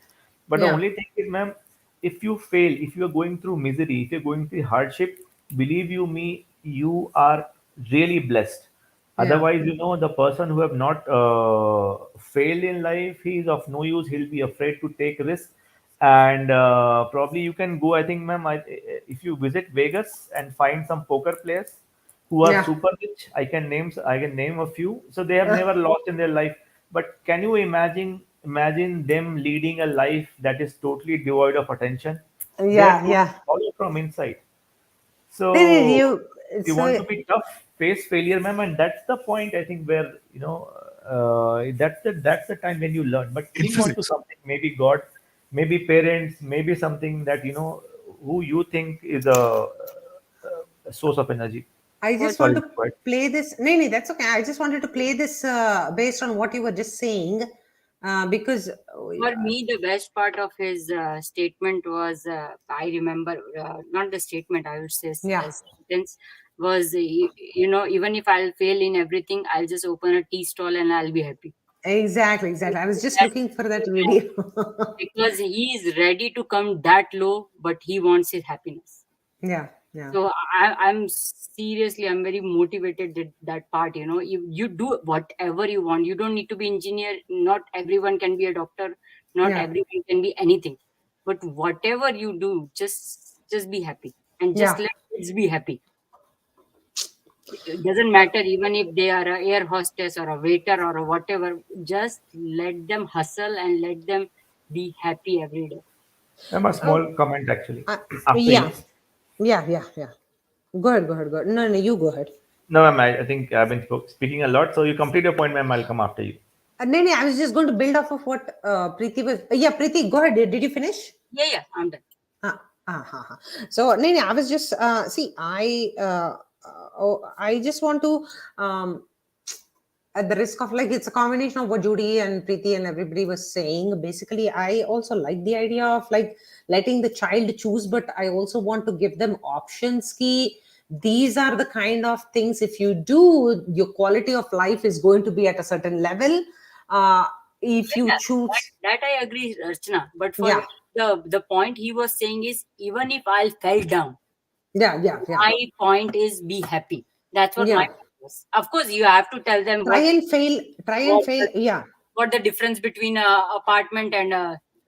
But the Yeah. only thing is, ma'am, if you fail, if you are going through misery, if you're going through hardship, believe you me, you are really blessed. Yeah. Otherwise, the person who have not fail in life, he is of no use. He'll be afraid to take risks. And probably you can go, I think, ma'am, if you visit Vegas and find some poker players who are Yeah. super rich, I can name a few. So they have never lost in their life. But can you imagine them leading a life that is totally devoid of attention? They are Yeah, totally yeah. hollow from inside. Did So you if you want so to be tough, face failure, ma'am, and that's the point, I think, where that's the time when you learn. But In cling on to physics, something, maybe God, maybe parents, maybe something that who you think is a source of energy. I For just want Sorry, to but play this. No, no, that's okay. I just wanted to play this based on what you were just saying, because for me, the best part of his statement was, I remember, not the statement, I would say yeah, a sentence was, even if I'll fail in everything, I'll just open a tea stall and I'll be happy. exactly, exactly. I was just That's looking for that so video. because he is ready to come that low, but he wants his happiness. Yeah, yeah, So I'm seriously, I'm very motivated that part. You do whatever you want. You don't need to be engineer. Not everyone can be a doctor. Not yeah, everyone can be anything. But whatever you do, just be happy and just yeah. let kids be happy. It doesn't matter even if they are a air hostess or a waiter or a whatever. Just let them hustle and let them be happy every day. ma'am, a Oh, small comment actually uh, after yeah, you. yeah, yeah, yeah. Go ahead, go ahead, go ahead. No, no, you go ahead. No, ma'am, I think I've been speaking a lot. So you complete your point, ma'am. I'll come after you. No, no, I was just going to build off of what Preeti was. Yeah, Preeti, go ahead. Did you finish? Yeah, I'm done. So, no, no, I was just see. I just want to at the risk of like it's a combination of what Judy and Preeti and everybody was saying. Basically, I also like the idea of like letting the child choose, but I also want to give them options. Key, these are the kind of things if you do, your quality of life is going to be at a certain level. Uh, if you Yeah, choose, that I agree, Rachana. But for yeah, me, the point he was saying is, even if I fell down, yeah, yeah, yeah, my point is be happy. That's what my yeah. point was. Of course, you have to tell them Try and fail, try and what fail. the, Yeah, what the difference between a apartment and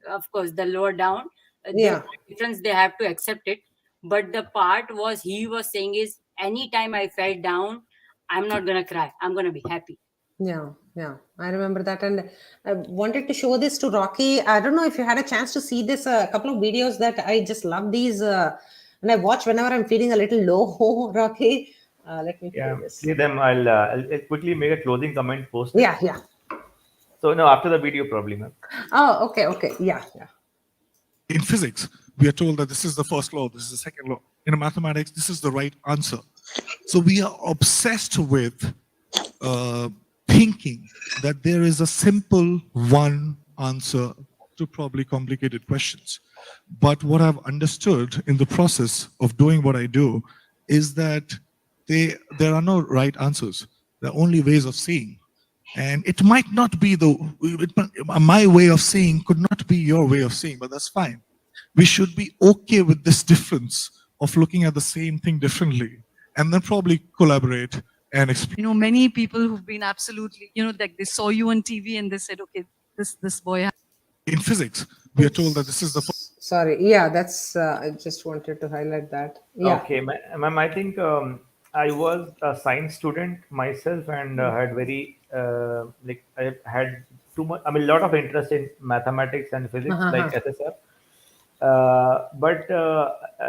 of course the lower down. There yeah, are difference. They have to accept it. But the part was he was saying is, anytime I fell down, I'm not gonna cry. I'm gonna be happy. yeah, yeah. I remember that, and I wanted to show this to Rocky. I don't know if you had a chance to see this. A couple of videos that I just love these, and I watch whenever I'm feeling a little low. Rocky, let me play Yeah, this. play them. I'll quickly make a closing comment, post it. Yeah, yeah. So no, after the video, probably, ma'am. Oh, okay, okay. Yeah, yeah. in physics, we are told that this is the first law, this is the second law. In mathematics, this is the right answer. So we are obsessed with uh, thinking that there is a simple one answer to probably complicated questions. But what I've understood in the process of doing what I do is that there are no right answers. There are only ways of seeing. And it might not be my way of seeing could not be your way of seeing, but that's fine. We should be okay with this difference of looking at the same thing differently and then probably collaborate and explore. Many people who've been absolutely, like they saw you on TV and they said, okay, this boy. In physics, we are told that this is the Sorry. Yeah, that's. I just wanted to highlight that. Yeah. Okay, ma'am. I think I was a science student myself, and had very like I had too much. I mean, a lot of interest in mathematics and physics, like SSR. But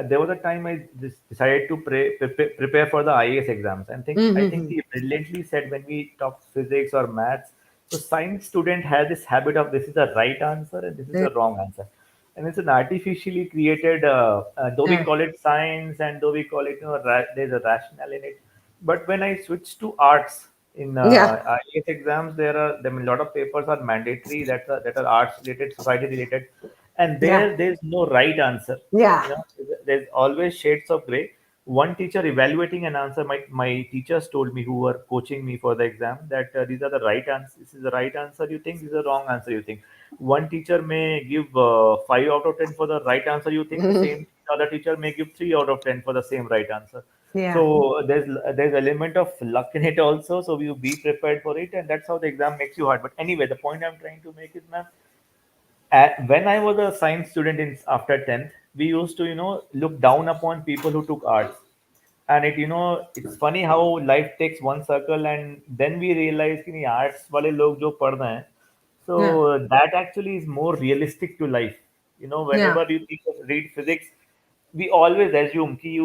there was a time I decided to prepare for the IAS exams, and I think he brilliantly said when we talk physics or maths, so science student has this habit of this is the right answer and this is the wrong answer, and it's an artificially created. Though we call it science and though we call it, there's a rationale in it, but when I switched to arts in Yeah. IAS exams, there are a lot of papers are mandatory that are arts related, society related, and Yeah. there's no right answer. Yeah. You know, there's always shades of gray. One teacher evaluating an answer, my teachers told me, who were coaching me for the exam, that these are the right answers. This is the right answer you think, this is the wrong answer you think. One teacher may give 5 out of 10 for the right answer you think, the same other teacher may give 3 out of 10 for the same right answer. Yeah. So there's element of luck in it also. So you be prepared for it, and that's how the exam makes you hard. But anyway, the point I'm trying to make is, ma'am, when I was a science student in after 10th, we used to, look down upon people who took arts. And it's funny how life takes one circle, and then we realize कि नहीं, arts वाले लोग जो पढ़ रहे हैं, Yeah. so that actually is more realistic to life. Yeah. Whenever you read physics, we always assume कि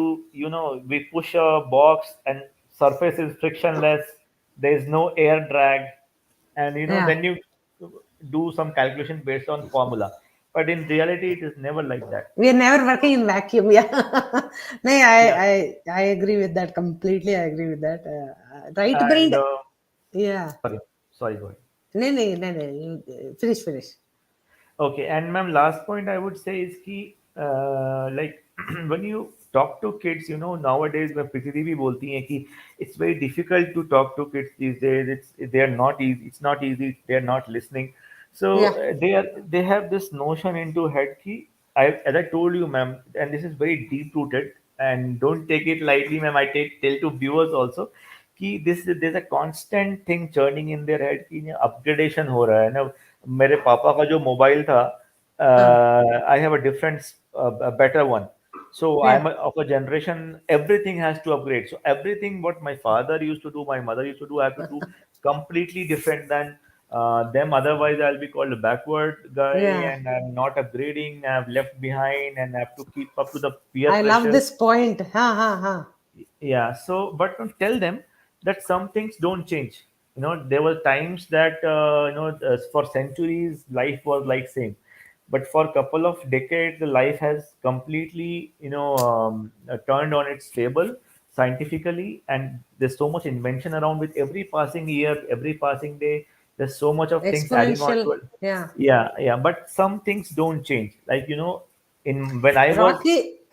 we push a box and surface is frictionless, there is no air drag, and Yeah. then you do some calculation based on formula. But in reality, it is never like that. We are never working in vacuum. Yeah. No, Yeah, I agree with that completely. I agree with that. Right and brain. Yeah. sorry, go ahead. No, no, no, no. You, finish. Okay, and ma'am, last point I would say is कि like when you talk to kids, nowadays मैं प्रकृति भी बोलती हैं कि it's very difficult to talk to kids these days. They are not easy. It's not easy. They are not listening. So Yeah. they have this notion into head कि as I told you, ma'am, and this is very deep rooted, and don't take it lightly, ma'am. I tell to viewers also कि there's a constant thing churning in their head कि upgradation हो रहा है ना. मेरे पापा का जो मोबाइल था, I have a different, a better one. So Yeah. of a generation, everything has to upgrade. So everything what my father used to do, my mother used to do, I have to do completely different than them. Otherwise, I'll be called a backward guy, Yeah. and I'm not upgrading. I'm left behind, and I have to keep up to the peer I love pressure. this point. Ha. Yeah, so but to tell them that some things don't change. There were times that for centuries life was like same, but for a couple of decades the life has completely turned on its table scientifically, and there's so much invention around. With every passing year, every passing day, there's so much of things adding on to Exponential. it. Yeah. Yeah, but some things don't change, like in when I was.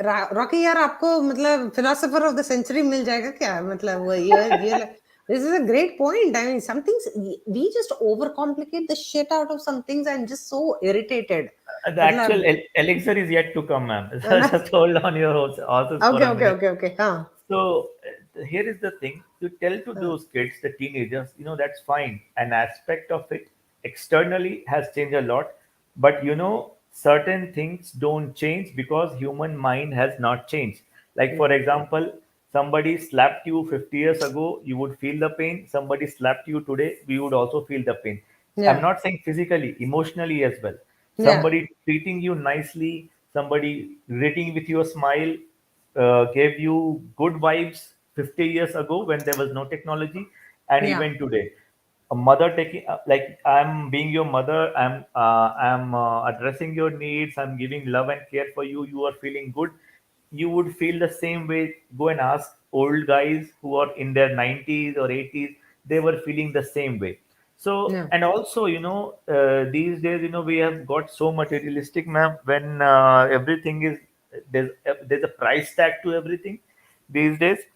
Rocky यार आपको मतलब philosopher of the century मिल जाएगा क्या मतलब वो ये this is a great point. I mean, some things we just overcomplicate the shit out of some things. I'm just so irritated. The actual मतलब elixir is yet to come, ma'am. Just hold on your horses for a minute. okay. हाँ. So here is the thing: you tell to those kids, the teenagers, that's fine. An aspect of it externally has changed a lot, but certain things don't change because human mind has not changed. Like for example, somebody slapped you 50 years ago, you would feel the pain. Somebody slapped you today, we would also feel the pain. I'm Yeah. not saying physically, emotionally as well. Yeah. Somebody treating you nicely, somebody greeting with your smile, gave you good vibes 50 years ago when there was no technology, and Yeah. even today. A mother taking, like I'm being your mother, I'm addressing your needs, I'm giving love and care for you, you are feeling good. You would feel the same way. Go and ask old guys who are in their 90s or 80s, they were feeling the same way. So, Yeah. and also, these days, we have got so materialistic, ma'am, when everything is, there's a price tag to everything these days.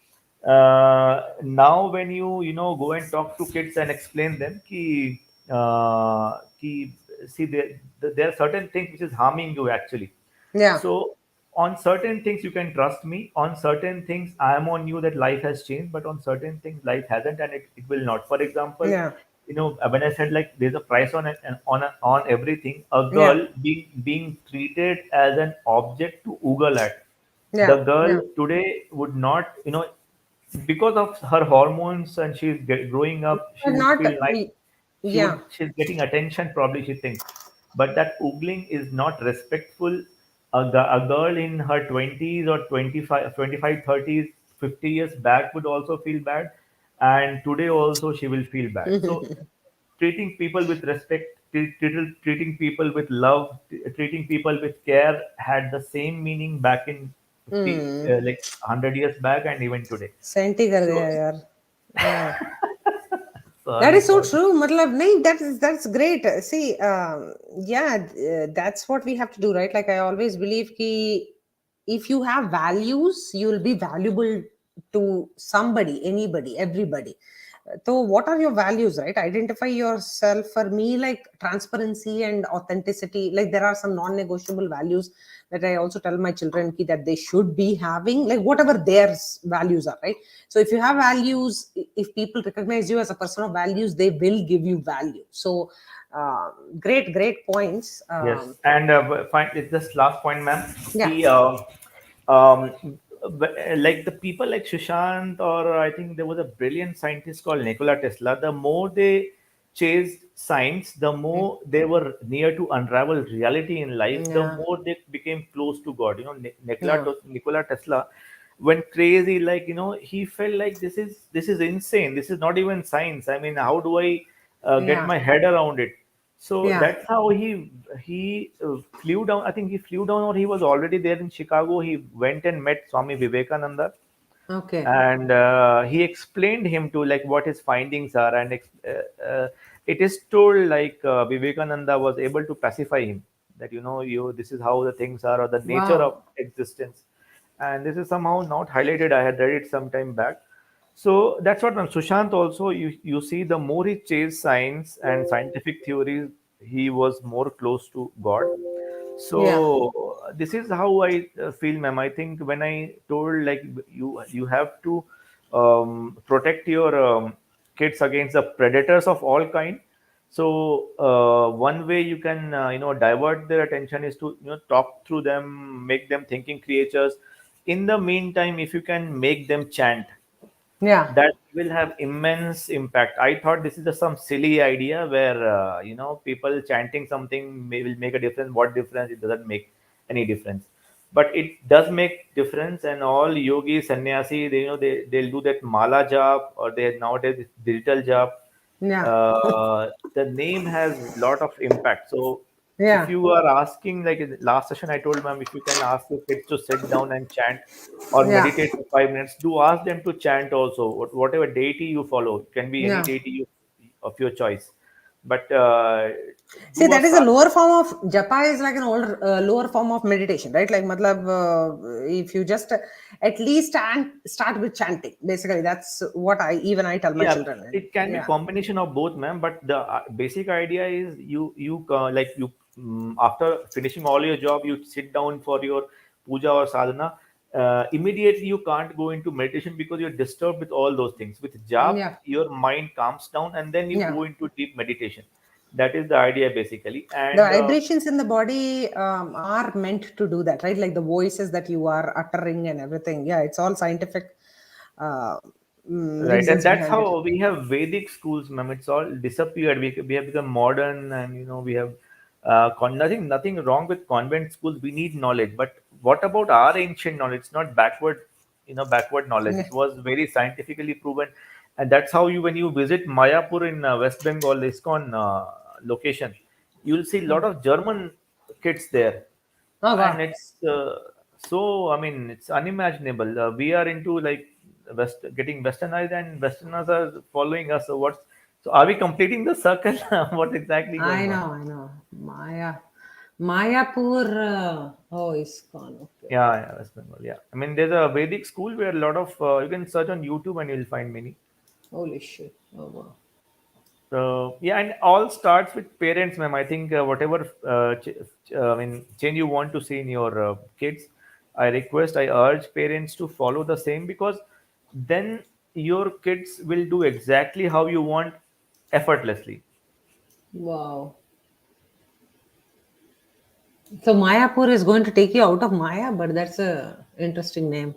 Now when go and talk to kids and explain them ki see there are certain things which is harming you actually. Yeah. So on certain things you can trust me. On certain things I am on you that life has changed, but on certain things life hasn't, and it will not. For example, Yeah. when I said like there's a price on it and on everything, a Yeah. girl being treated as an object to oogle at. The Yeah. girl Yeah. today would not, because of her hormones, and she's growing up, she But would not. feel like Yeah. she's getting attention, probably she thinks, but that oogling is not respectful. A girl in her 20s or 25, 30s, 50 years back would also feel bad, and today also she will feel bad. So treating people with respect, treating people with love, treating people with care had the same meaning back in 50, Hmm. like 100 years back, and even today. सेंटी कर So गया यार. Yeah. That sorry is so for that. true. Matlab, nahin, that's great. See, yeah, that's what we have to do, right? Like I always believe ki if you have values, you'll be valuable to somebody, anybody, everybody. So, what are your values, right? Identify yourself. For me, like transparency and authenticity. Like there are some non-negotiable values that I also tell my children that they should be having, like whatever their values are, right? So if you have values, if people recognize you as a person of values, they will give you value. So great points. Yes, and fine. It's this last point, ma'am. Yeah. Like the people like Sushant, or I think there was a brilliant scientist called Nikola Tesla. The more they chased science, the more they were near to unravel reality in life. The Yeah. more they became close to God. You know, Yeah. Nikola Tesla went crazy. Like, you know, he felt like this is insane. This is not even science. I mean, how do I get Yeah. my head around it? So Yeah. that's how he flew down. I think he flew down, or he was already there in Chicago. He went and met Swami Vivekananda, Okay. and he explained him to like what his findings are, and it is told like Vivekananda was able to pacify him that, you know, you this is how the things are, or the nature of Wow. existence, and this is somehow not highlighted. I had read it some time back. So that's what Sushant also, you see, the more he chased science and scientific theories, he was more close to God. Yeah. So this is how I feel, ma'am. I think when I told like you have to protect your kids against the predators of all kind. So one way you can divert their attention is to talk through them, make them thinking creatures. In the meantime, if you can make them chant, Yeah. that will have immense impact. I thought this is just some silly idea where people chanting something will make a difference. What difference? It doesn't make any difference, but it does make difference. And all yogis, sannyasi, they'll do that mala jap, or they nowadays digital jap. Yeah. The name has lot of impact. So if Yeah. you are asking, like in the last session, I told ma'am, if you can ask your kids to sit down and chant or Yeah. meditate for 5 minutes, do ask them to chant also. Whatever deity you follow, it can be any Yeah. deity of your choice. But See, do a that is a sadhana. lower form of japa, is like an older lower form of meditation, right? Like, matlab, if you just at least start with chanting, basically, that's what I tell my Yeah, children. And it can be yeah, combination of both, ma'am. But the basic idea is after finishing all your job, you sit down for your puja or sadhana. Immediately, you can't go into meditation because you're disturbed with all those things. With jap, yeah, your mind calms down, and then you yeah. go into deep meditation. That is the idea, basically. The And vibrations in the body are meant to do that, right? Like the voices that you are uttering and everything. Yeah, it's all scientific uh, right, and reasons that's behind it. how we have Vedic schools, ma'am. It's all disappeared. We have become modern, and we have nothing wrong with convent schools. We need knowledge, but what about our ancient knowledge? It's not backward knowledge. Yeah. It was very scientifically proven, and that's how when you visit Mayapur in West Bengal, ISKCON location, you'll see a lot of German kids there, Oh and wow. it's so, I mean, it's unimaginable. We are into like getting westernized, and westerners are following us. So are we completing the circle? What's exactly I going on? know, I know. Mayapur. Oh, ISKCON. Okay, Yeah, okay. yeah, West Bengal. Yeah, I mean, there's a Vedic school where a lot of you can search on YouTube and you'll find many. Holy shit. Oh wow. So yeah, and all starts with parents, ma'am. I think whatever change you want to see in your kids, I urge parents to follow the same, because then your kids will do exactly how you want, effortlessly. Wow. So Mayapur is going to take you out of Maya, but that's a interesting name.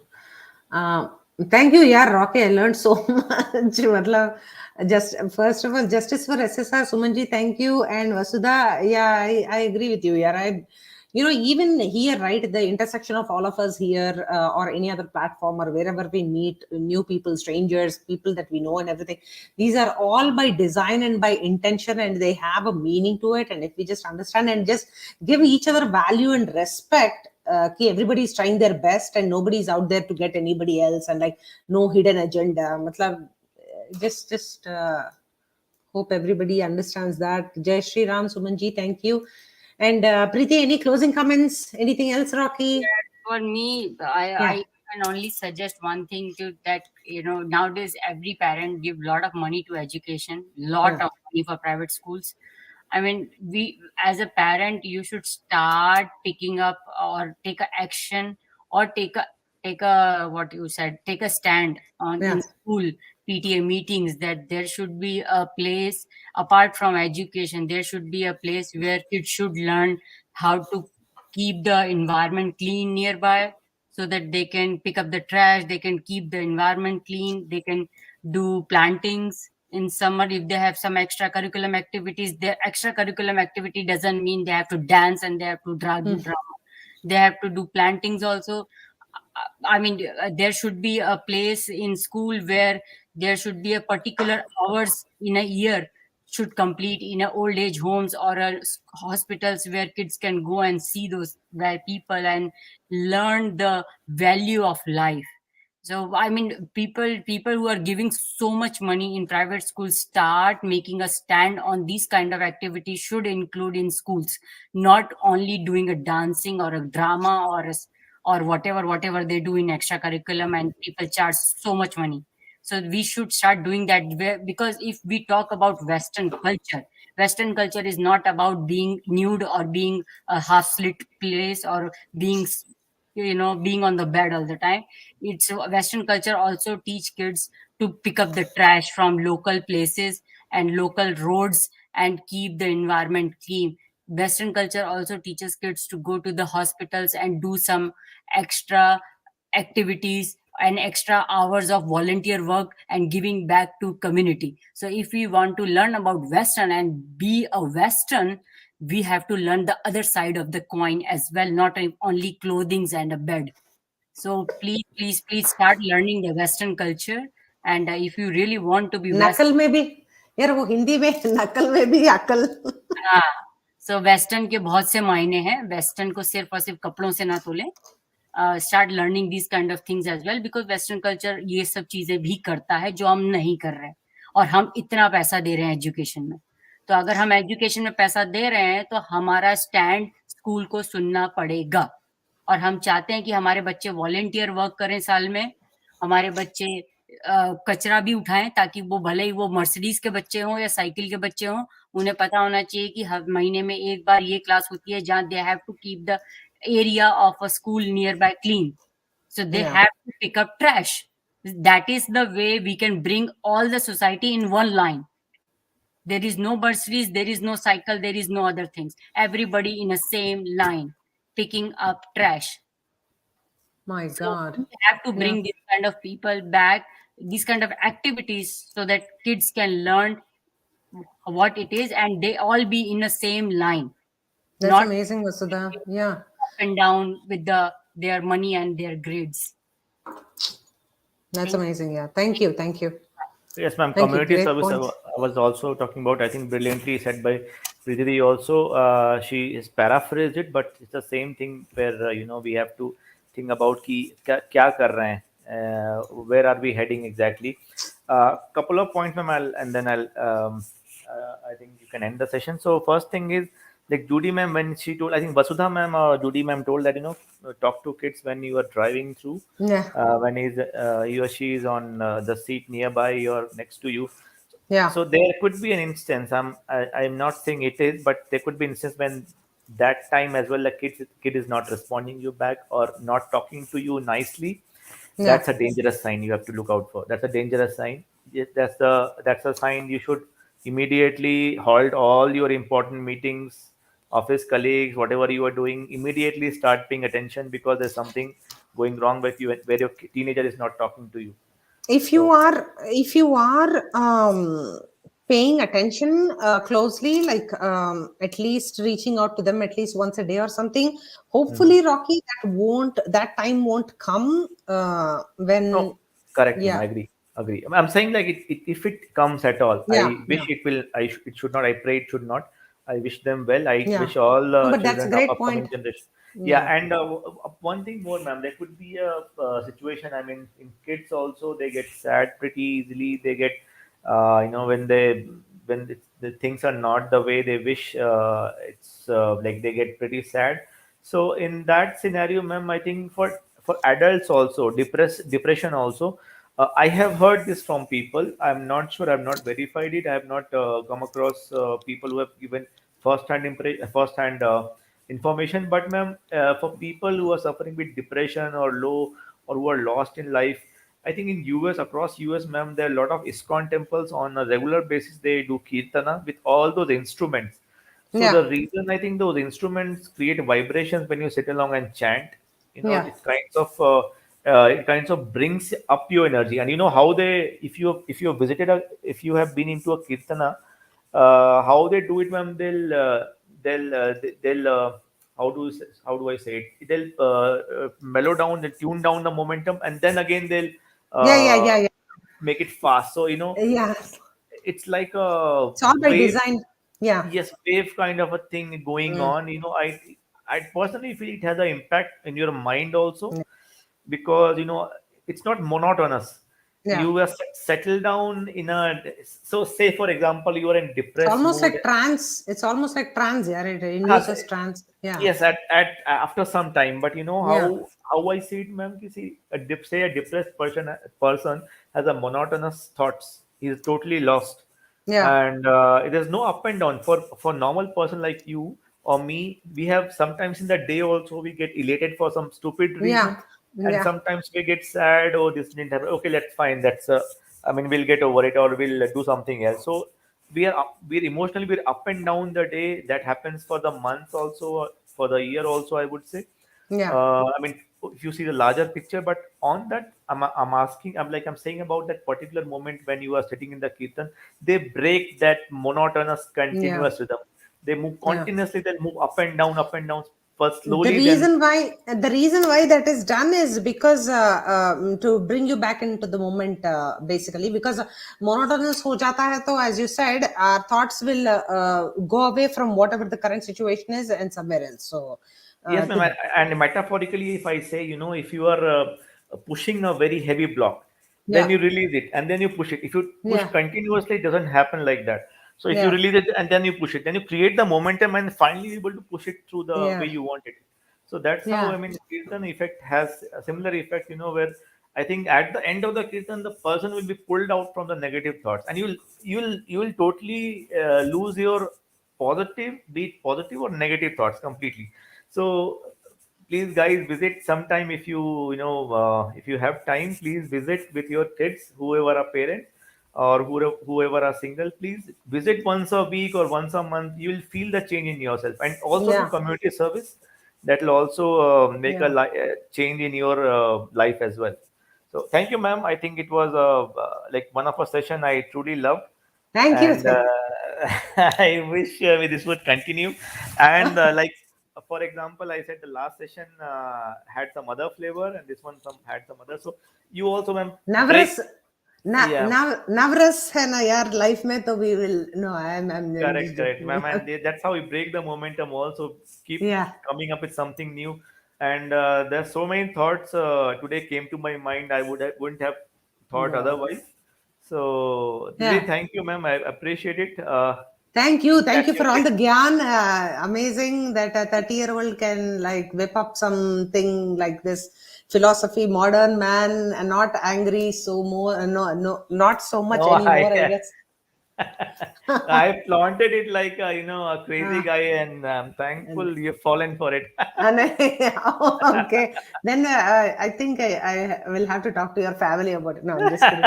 Uh, Thank you, yeah, Rocky. I learned so much. Matlab, just first of all, justice for SSR, Sumanji. Thank you, and Vasudha. Yeah, I agree with you. Yeah, even here, right, the intersection of all of us here, or any other platform, or wherever we meet new people, strangers, people that we know, and everything. These are all by design and by intention, and they have a meaning to it. And if we just understand and just give each other value and respect, okay, everybody's trying their best and nobody's out there to get anybody else, and like no hidden agenda. Matlab, just hope everybody understands that. Jai Shri Ram, Sumanji, thank you. And Preeti, any closing comments? Anything else, Rocky? Yeah, for me, I Yeah, can only suggest one thing, to that, nowadays every parent give lot of money to education, lot yeah, of money for private schools. I mean, we as a parent, you should start picking up or take a action or take a what you said, take a stand on in Yes. school PTA meetings, that there should be a place apart from education. There should be a place where kids should learn how to keep the environment clean nearby, so that they can pick up the trash, they can keep the environment clean, they can do plantings in summer. If they have some extracurriculum activities, their extracurriculum activity doesn't mean they have to dance and they have to do drama. They have to do plantings also. I mean, there should be a place in school where there should be a particular hours in a year should complete in a old age homes or hospitals, where kids can go and see those where people and learn the value of life. So I mean, people who are giving so much money in private schools, start making a stand on these kind of activities should include in schools, not only doing a dancing or a drama or or whatever they do in extracurriculum, and people charge so much money. So we should start doing that, because if we talk about Western culture is not about being nude or being a half slit place or being being on the bed all the time. It's Western culture also teach kids to pick up the trash from local places and local roads and keep the environment clean. Western culture also teaches kids to go to the hospitals and do some extra activities and extra hours of volunteer work and giving back to community. So if we want to learn about Western and be a Western, we have to learn the other side of the coin as well, not only clothings and a bed. So please start learning the Western culture. And if you really want to be West, नकल में भी यार, वो हिंदी में नकल में भी अकल. हाँ, सो वेस्टर्न के बहुत से मायने हैं. वेस्टर्न को सिर्फ और सिर्फ कपड़ों से ना तोले. Start learning this kind of things as well, because western culture ये सब चीजें भी करता है जो हम नहीं कर रहे हैं, और हम इतना पैसा दे रहे हैं एजुकेशन में. तो अगर हम एजुकेशन में पैसा दे रहे हैं तो हमारा स्टैंड स्कूल को सुनना पड़ेगा. और हम चाहते हैं कि हमारे बच्चे वॉलेंटियर वर्क करें साल में, हमारे बच्चे कचरा भी उठाएं, ताकि वो भले ही वो मर्सिडीज के बच्चे हों या साइकिल के बच्चे हों, उन्हें पता होना चाहिए कि हर महीने में एक बार ये क्लास होती है जहाँ they have to keep the area of a school nearby clean. So they Yeah. have to pick up trash. That is the way we can bring all the society in one line. There is no bursaries, there is no cycle, there is no other things. Everybody in a same line picking up trash. My So God. we have to bring this kind of people back, these kind of activities, so that kids can learn what it is and they all be in the same line. That's Not amazing, Vasudha. Yeah. up and down with their money and their grades. That's amazing. Yeah. Thank you. Thank you. Yes, ma'am. Thank you. Community Great service, points. I was also talking about, I think brilliantly said by Pridhvi also. She has paraphrased it, but it's the same thing where, we have to think about ki, kya kar rahe hain, where are we heading exactly. Couple of points, ma'am, and then I think you can end the session. So first thing is, like Judy ma'am, when she told, I think Vasudha ma'am or Judy ma'am told that, talk to kids when you are driving through, Yeah. when he or she is on the seat nearby or next to you. Yeah. So there could be an instance, I'm not saying it is, but there could be an instance when that time as well, the kid is not responding you back or not talking to you nicely. Yeah. That's a dangerous sign you have to look out for. That's a dangerous sign. Yes, that's a sign you should immediately halt all your important meetings, office colleagues, whatever you are doing. Immediately start paying attention, because there's something going wrong with you where your teenager is not talking to you. If you are paying attention closely, like at least reaching out to them at least once a day or something, hopefully, Rocky, that time won't come when. No, correct. Yeah. I agree. I'm saying like if it comes at all, Yeah, I wish it will. It should not. I pray it should not. I wish them well. I Yeah. wish all No, but that's a children of great upcoming point. generation. Yeah. Yeah, and one thing more, ma'am. There could be a situation. I mean, in kids also, they get sad pretty easily. They get, when the things are not the way they wish. It's like they get pretty sad. So in that scenario, ma'am, I think for adults also, depression also. I have heard this from people. I'm not sure. I've not verified it. I have not come across people who have given first-hand information. But ma'am, for people who are suffering with depression or low, or who are lost in life, I think in US, across US, ma'am, there are a lot of ISKCON temples on a regular basis. They do kirtana with all those instruments. So Yeah. the reason I think those instruments create vibrations when you sit along and chant, Yeah. it kinds of brings up your energy. And you know how they, if you have been into a kirtana, how they do it, ma'am, they'll how do I say it? They'll mellow down, they tune down the momentum, and then again they'll Yeah. Yeah. uh, Yeah. Yeah. make it fast. So Yeah. it's like a It's all by wave. design. Yeah. Yes, wave kind of a thing going Mm. on. I personally feel it has an impact in your mind also, Yeah. because it's not monotonous. Yeah. You are settled down in a, so say for example you are in It's depressed almost mood. like trance. It's almost like trance. Yeah. It Has- induces trance. Yeah. yes, at after some time. But you know Yeah. how I see it, ma'am. You see, say a depressed person has a monotonous thoughts. He is totally lost, Yeah. and there's no up and down. For normal person like you or me, we have sometimes in the day also we get elated for some stupid Yeah. reason, and Yeah. sometimes we get sad. Oh, this didn't happen. Okay, let's fine. That's I mean, we'll get over it, or we'll do something else. So we're emotionally, we're up and down the day. That happens for the months also, for the year also, I would say. Yeah. I mean, if you see the larger picture, but on that, I'm saying about that particular moment when you are sitting in the kirtan, they break that monotonous, Yeah. continuous rhythm. They move Yeah. continuously, then move up and down, first The slowly, then reason why that is done is because to bring you back into the moment, basically, because monotonous ho jata hai, to as you said, our thoughts will go away from whatever the current situation is and somewhere else. So yes, ma'am. to And metaphorically, if I say, if you are pushing a very heavy block, then yeah. you release it and then you push it. If you push Yeah. continuously, it doesn't happen like that. So if you Yeah. release it and then you push it, then you create the momentum and finally you're able to push it through the way Yeah. you want it. So that's how, Yeah. I mean, Kirtan effect has a similar effect, where I think at the end of the Kirtan, the person will be pulled out from the negative thoughts, and you will totally lose your positive, be it positive or negative thoughts completely. So please guys, visit sometime, if you have time, please visit with your kids, whoever are parents, or whoever are single. Please visit once a week or once a month. You will feel the change in yourself, and also do Yeah. community service. That will also make a Yeah. change in your life as well. So thank you, ma'am. I think it was like one of a session I truly loved, Thank you. and I wish this would continue. And for example, I said the last session had some other flavor, and this one had some other. So you also, ma'am, break. Navras Yeah, Navras है ना यार life में, तो we will no, I'm correct, just correct, joking. ma'am. And that's how we break the momentum. Also, keep Yeah. coming up with something new. And there's so many thoughts today came to my mind. Wouldn't have thought Wow. otherwise. So really, Yeah. thank you, ma'am. I appreciate it. Thank you. Thank Catch you you for all again. the gyan. Amazing that a 30-year-old can like whip up something like this philosophy, modern man, and not angry so more. No, no, not so much No, anymore, I guess. I planted it like a crazy Ah, guy, and I'm and thankful you've fallen for it. and okay, then I think I will have to talk to your family about it. No, I'm just kidding.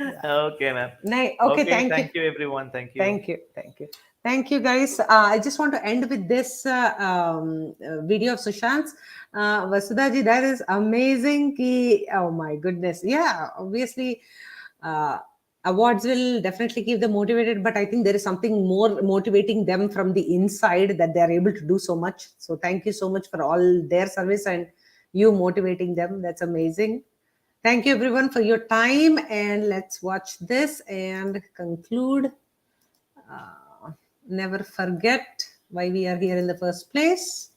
Yeah. Okay, ma'am. Okay, Okay, thank you. thank you, everyone. Thank you. Thank you. Thank you. Thank you, guys. I just want to end with this video of Sushant's. Vasudha ji, that is amazing. Oh my goodness. Yeah, obviously, uh, awards will definitely keep them motivated, but I think there is something more motivating them from the inside, that they are able to do so much. So thank you so much for all their service and you motivating them. That's amazing. Thank you, everyone, for your time. And let's watch this and conclude. Never forget why we are here in the first place.